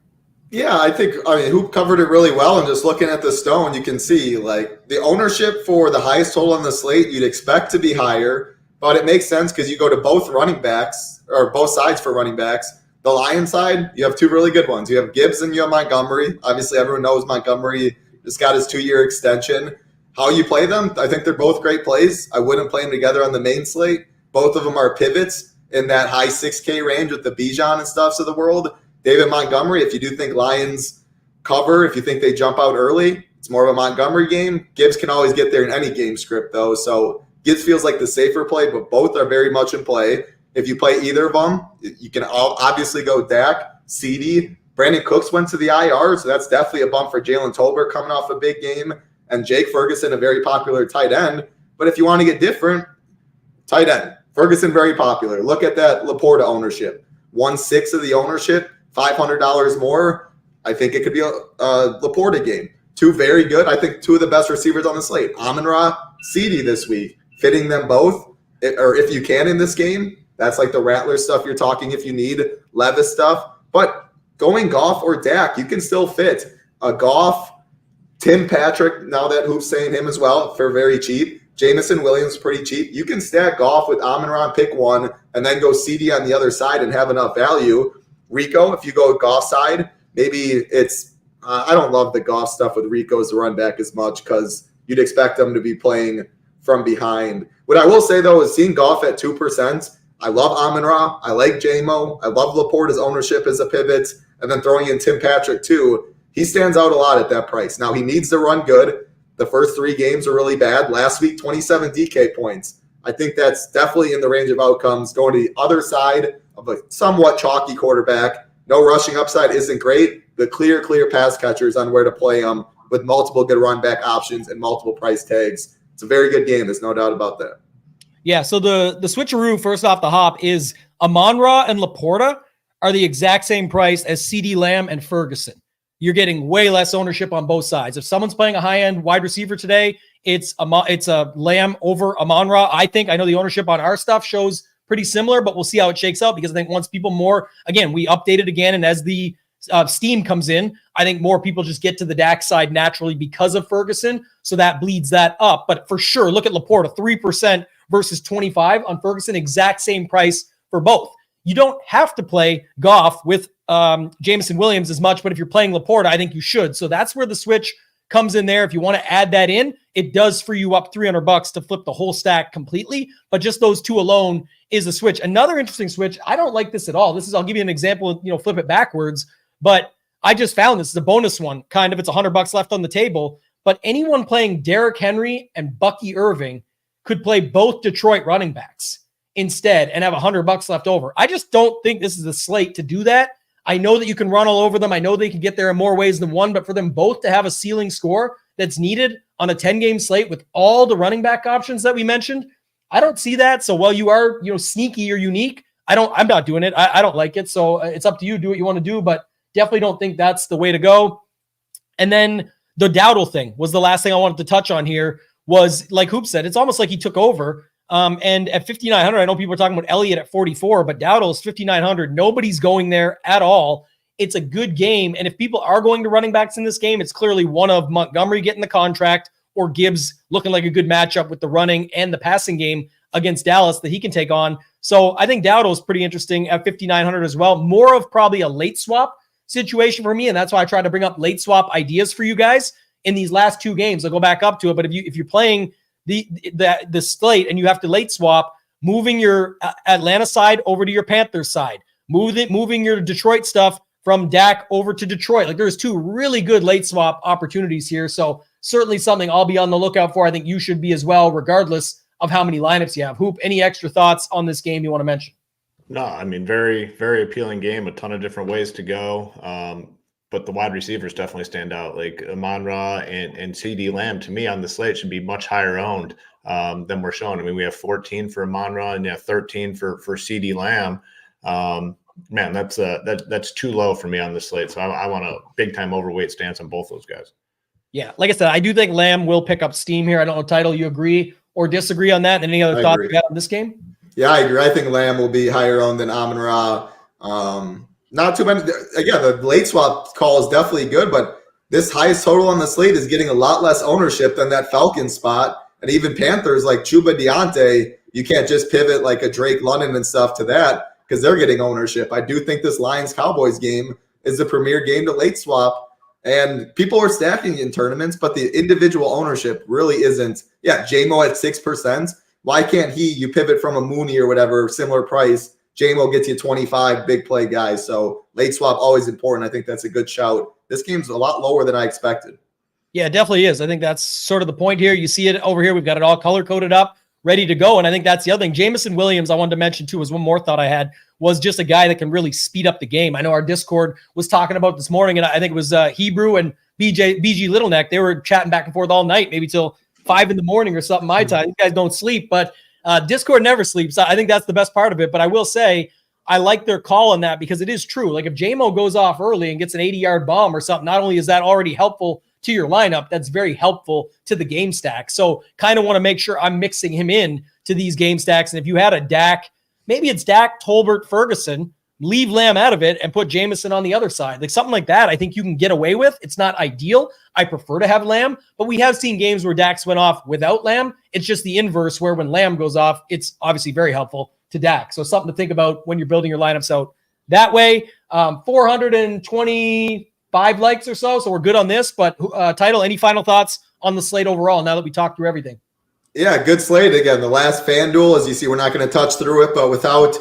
Yeah, I mean, Hoop covered it really well. And just looking at the stone, you can see like the ownership for the highest total on the slate, you'd expect to be higher, but it makes sense because you go to both running backs or both sides for running backs. The Lions side, you have 2 really good ones. You have Gibbs and you have Montgomery. Obviously, everyone knows Montgomery just got his 2-year extension. How you play them, I think they're both great plays. I wouldn't play them together on the main slate. Both of them are pivots in that high 6K range with the Bijan and stuffs of the world. David Montgomery, if you do think Lions cover, if you think they jump out early, it's more of a Montgomery game. Gibbs can always get there in any game script, though. So Gibbs feels like the safer play, but both are very much in play. If you play either of them, you can obviously go Dak, CD. Brandon Cooks went to the IR, so that's definitely a bump for Jalen Tolbert coming off a big game. And Jake Ferguson, a very popular tight end. But if you want to get different, tight end. Ferguson, very popular. Look at that Laporta ownership. 1/6 of the ownership, $500 more. I think it could be a Laporta game. Two very good. I think two of the best receivers on the slate. Amon-Ra, CD this week. Fitting them both, or if you can in this game. That's like the Rattler stuff you're talking if you need Levis stuff. But going Goff or Dak, you can still fit a Goff, Tim Patrick, now that Hoop's saying him as well, for very cheap. Jamison Williams, pretty cheap. You can stack Goff with Amon-Ra, pick one, and then go CD on the other side and have enough value. Rico, if you go Goff side, maybe it's I don't love the Goff stuff with Rico as a run back as much because you'd expect them to be playing from behind. What I will say, though, is seeing Goff at 2%, I love Amon-Ra. I like J-Mo. I love Laporta's ownership as a pivot. And then throwing in Tim Patrick, too. He stands out a lot at that price. Now, he needs to run good. The first 3 games are really bad. Last week, 27 DK points. I think that's definitely in the range of outcomes. Going to the other side of a somewhat chalky quarterback. No rushing upside isn't great. The clear pass catchers on where to play them with multiple good run back options and multiple price tags. It's a very good game. There's no doubt about that. Yeah, so the switcheroo first off the hop is Amon-Ra and Laporta are the exact same price as CeeDee Lamb and Ferguson. You're getting way less ownership on both sides. If someone's playing a high-end wide receiver today, it's a Lamb over Amon-Ra. I know the ownership on our stuff shows pretty similar, but we'll see how it shakes out because I think once people more, again, we update it again, and as the steam comes in, I think more people just get to the Dak side naturally because of Ferguson, so that bleeds that up. But for sure, look at Laporta, 3% versus 25 on Ferguson, exact same price for both. You don't have to play Goff with Jamison Williams as much, but if you're playing Laporta, I think you should. So that's where the switch comes in there. If you want to add that in, it does free you up $300 to flip the whole stack completely, but just those two alone is a switch. Another interesting switch, I don't like this at all. I'll give you an example, flip it backwards, but I just found this is a bonus one, kind of. It's $100 left on the table, but anyone playing Derrick Henry and Bucky Irving could play both Detroit running backs instead and have $100 left over. I just don't think this is a slate to do that. I know that you can run all over them. I know they can get there in more ways than one, but for them both to have a ceiling score that's needed on a 10-game slate with all the running back options that we mentioned, I don't see that. So while you are, sneaky or unique, I'm not doing it. I don't like it. So it's up to you. Do what you want to do, but definitely don't think that's the way to go. And then the Dowdle thing was the last thing I wanted to touch on here. Was like Hoop said, it's almost like he took over. And at 5,900, I know people are talking about Elliott at 44, but Dowdle is 5,900. Nobody's going there at all. It's a good game. And if people are going to running backs in this game, it's clearly one of Montgomery getting the contract or Gibbs looking like a good matchup with the running and the passing game against Dallas that he can take on. So I think Dowdle is pretty interesting at 5,900 as well. More of probably a late swap situation for me. And that's why I try to bring up late swap ideas for you guys in these last 2 games. I'll go back up to it. But if you're playing the slate and you have to late swap, moving your Atlanta side over to your Panthers side, moving your Detroit stuff from Dak over to Detroit. Like there's 2 really good late swap opportunities here. So certainly something I'll be on the lookout for. I think you should be as well, regardless of how many lineups you have. Hoop, any extra thoughts on this game you want to mention? No, I mean, very, very appealing game, a ton of different ways to go. But the wide receivers definitely stand out. Like Amon-Ra and CeeDee Lamb, to me, on the slate should be much higher owned than we're showing. I mean, we have 14 for Amon-Ra and 13 for CeeDee Lamb. Man, that's too low for me on the slate. So I want a big time overweight stance on both those guys. Yeah, like I said, I do think Lamb will pick up steam here. I don't know, Title, you agree or disagree on that? And any other thoughts you got on this game? Yeah, I agree. I think Lamb will be higher owned than Amon-Ra. Not too many. Again, the late swap call is definitely good, but this highest total on the slate is getting a lot less ownership than that Falcons spot. And even Panthers like Chuba Deontay, you can't just pivot like a Drake London and stuff to that because they're getting ownership. I do think this Lions-Cowboys game is the premier game to late swap. And people are stacking in tournaments, but the individual ownership really isn't. Yeah, J-Mo at 6%. Why can't you pivot from a Mooney or whatever, similar price? J-Mo gets you 25 big play guys. So late swap, always important. I think that's a good shout. This game's a lot lower than I expected. Yeah, it definitely is. I think that's sort of the point here. You see it over here. We've got it all color coded up ready to go. And I think that's the other thing. Jameson Williams, I wanted to mention too, was one more thought I had, was just a guy that can really speed up the game. I know our Discord was talking about this morning, and I think it was Hebrew and BG Littleneck. They were chatting back and forth all night, maybe till 5 a.m. or something my time. You guys don't sleep, but Discord never sleeps. I think that's the best part of it. But I will say, I like their call on that because it is true. Like if JMO goes off early and gets an 80-yard bomb or something, not only is that already helpful to your lineup, that's very helpful to the game stack. So kind of want to make sure I'm mixing him in to these game stacks. And if you had a Dak, maybe it's Dak, Tolbert, Ferguson, leave Lamb out of it and put Jameson on the other side. Like something like that, I think you can get away with. It's not ideal. I prefer to have Lamb, but we have seen games where Dak's went off without Lamb. It's just the inverse where when Lamb goes off, it's obviously very helpful to Dak. So something to think about when you're building your lineups out that way. 425 likes or so. So we're good on this, but Title, any final thoughts on the slate overall now that we talked through everything? Yeah, good slate. Again, the last FanDuel, as you see, we're not going to touch through it, but without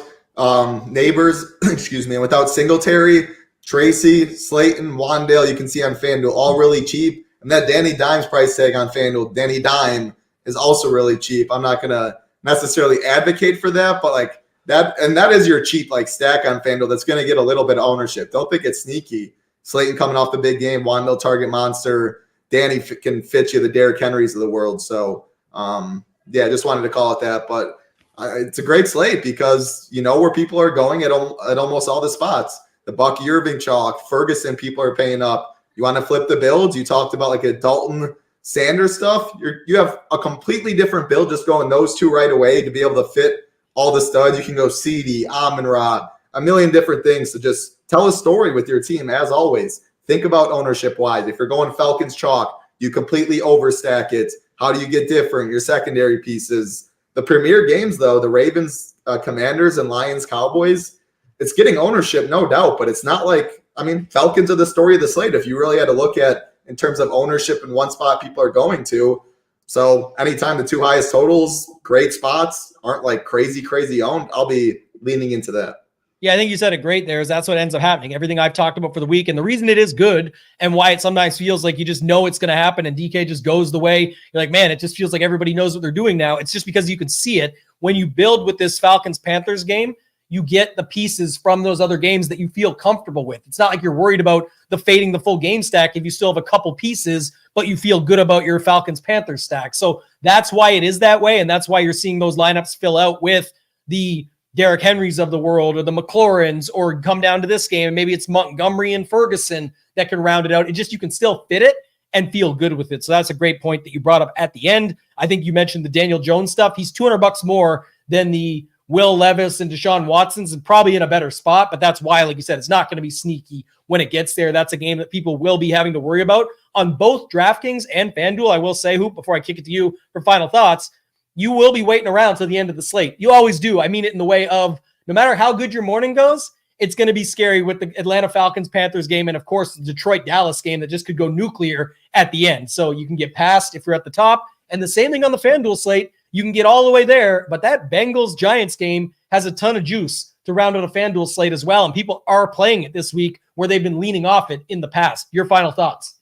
Neighbors, excuse me, and without Singletary, Tracy, Slayton, Wandale, you can see on FanDuel, all really cheap. And that Danny Dimes price tag on FanDuel, Danny Dime, is also really cheap. I'm not going to necessarily advocate for that, but like that, and that is your cheap like stack on FanDuel that's going to get a little bit of ownership. Don't think it's sneaky. Slayton coming off the big game, Wandale target monster, Danny can fit you the Derrick Henrys of the world. So, yeah, just wanted to call it that, but it's a great slate because you know where people are going at almost all the spots. The Buck Irving chalk, Ferguson, people are paying up. You want to flip the builds? You talked about like a Dalton Sanders stuff. You have a completely different build just going those two right away to be able to fit all the studs. You can go CD, Amon-Ra, a million different things to just tell a story with your team. As always, think about ownership wise. If you're going Falcons chalk, you completely overstack it. How do you get different? Your secondary pieces. The premier games, though, the Ravens, Commanders, and Lions, Cowboys, it's getting ownership, no doubt, but it's not like, I mean, Falcons are the story of the slate if you really had to look at in terms of ownership in one spot people are going to. So anytime the two highest totals, great spots, aren't like crazy owned, I'll be leaning into that. Yeah, I think you said it great there. Is that's what ends up happening. Everything I've talked about for the week, and the reason it is good and why it sometimes feels like you just know it's going to happen and DK just goes the way. You're like, man, it just feels like everybody knows what they're doing now. It's just because you can see it. When you build with this Falcons-Panthers game, you get the pieces from those other games that you feel comfortable with. It's not like you're worried about the fading the full game stack if you still have a couple pieces, but you feel good about your Falcons-Panthers stack. So that's why it is that way, and that's why you're seeing those lineups fill out with the Derrick Henrys of the world or the McLaurins, or come down to this game and maybe it's Montgomery and Ferguson that can round it out. It just, you can still fit it and feel good with it. So that's a great point that you brought up at the end. I think you mentioned the Daniel Jones stuff. He's $200 more than the Will Levis and Deshaun Watson's, and probably in a better spot, but that's why, like you said, it's not going to be sneaky when it gets there. That's a game that people will be having to worry about on both DraftKings and FanDuel. I will say, Hoop, before I kick it to you for final thoughts, you will be waiting around till the end of the slate. You always do. I mean it in the way of no matter how good your morning goes, it's going to be scary with the Atlanta Falcons-Panthers game and, of course, the Detroit-Dallas game that just could go nuclear at the end. So you can get past if you're at the top. And the same thing on the FanDuel slate. You can get all the way there, but that Bengals-Giants game has a ton of juice to round out a FanDuel slate as well, and people are playing it this week where they've been leaning off it in the past. Your final thoughts?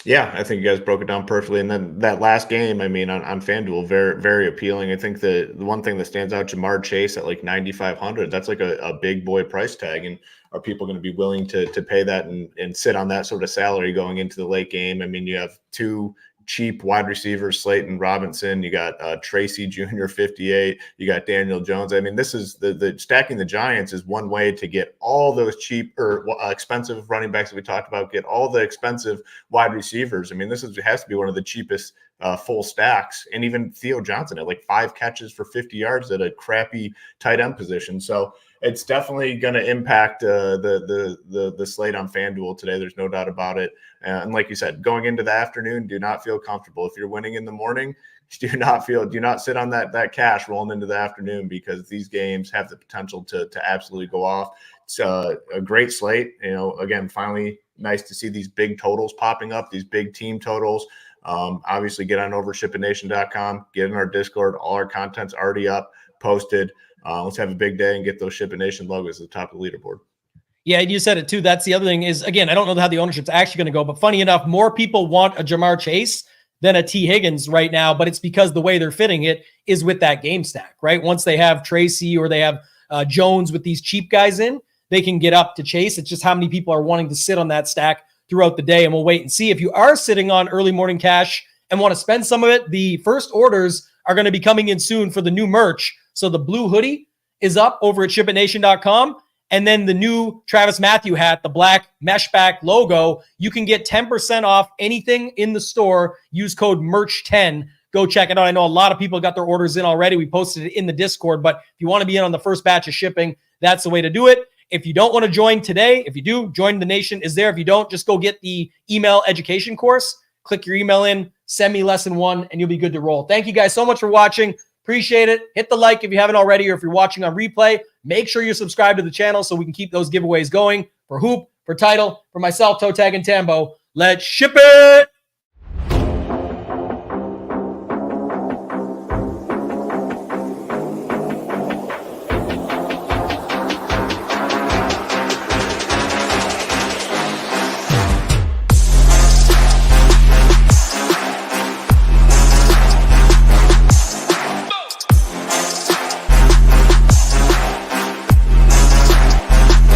Yeah, I think you guys broke it down perfectly. And then that last game, I mean, on FanDuel, very, very appealing. I think the one thing that stands out, Jamar Chase at like 9,500, that's like a big boy price tag. And are people going to be willing to pay that and sit on that sort of salary going into the late game? I mean, you have two cheap wide receivers, Slayton Robinson. You got Tracy Jr. 58. You got Daniel Jones. I mean, this is the stacking the Giants is one way to get all those cheap or expensive running backs that we talked about, get all the expensive wide receivers. I mean, has to be one of the cheapest full stacks. And even Theo Johnson at like 5 catches for 50 yards at a crappy tight end position. So it's definitely going to impact the slate on FanDuel today. There's no doubt about it. And like you said, going into the afternoon, do not feel comfortable. If you're winning in the morning, do not sit on that cash rolling into the afternoon, because these games have the potential to absolutely go off. It's a great slate. You know, again, finally nice to see these big totals popping up, these big team totals. Obviously, get on over SHIPITNation.com, get in our Discord. All our content's already up, posted. Let's have a big day and get those SHIPIT Nation logos at the top of the leaderboard. Yeah, you said it too. That's the other thing is, again, I don't know how the ownership's actually going to go, but funny enough, more people want a Jamar Chase than a T. Higgins right now, but it's because the way they're fitting it is with that game stack, right? Once they have Tracy or they have Jones with these cheap guys in, they can get up to Chase. It's just how many people are wanting to sit on that stack throughout the day, and we'll wait and see. If you are sitting on early morning cash and want to spend some of it, the first orders are going to be coming in soon for the new merch. So the blue hoodie is up over at shipitnation.com. And then the new Travis Matthew hat, the black mesh back logo, you can get 10% off anything in the store. Use code MERCH10. Go check it out. I know a lot of people got their orders in already. We posted it in the Discord, but if you want to be in on the first batch of shipping, that's the way to do it. If you don't want to join today, if you do, Join the Nation is there. If you don't, just go get the email education course. Click your email in, send me lesson 1, and you'll be good to roll. Thank you guys so much for watching. Appreciate it. Hit the like if you haven't already, or if you're watching on replay, make sure you're subscribed to the channel so we can keep those giveaways going. For Hoop, for Title, for myself, ToeTagginTambo. Let's ship it!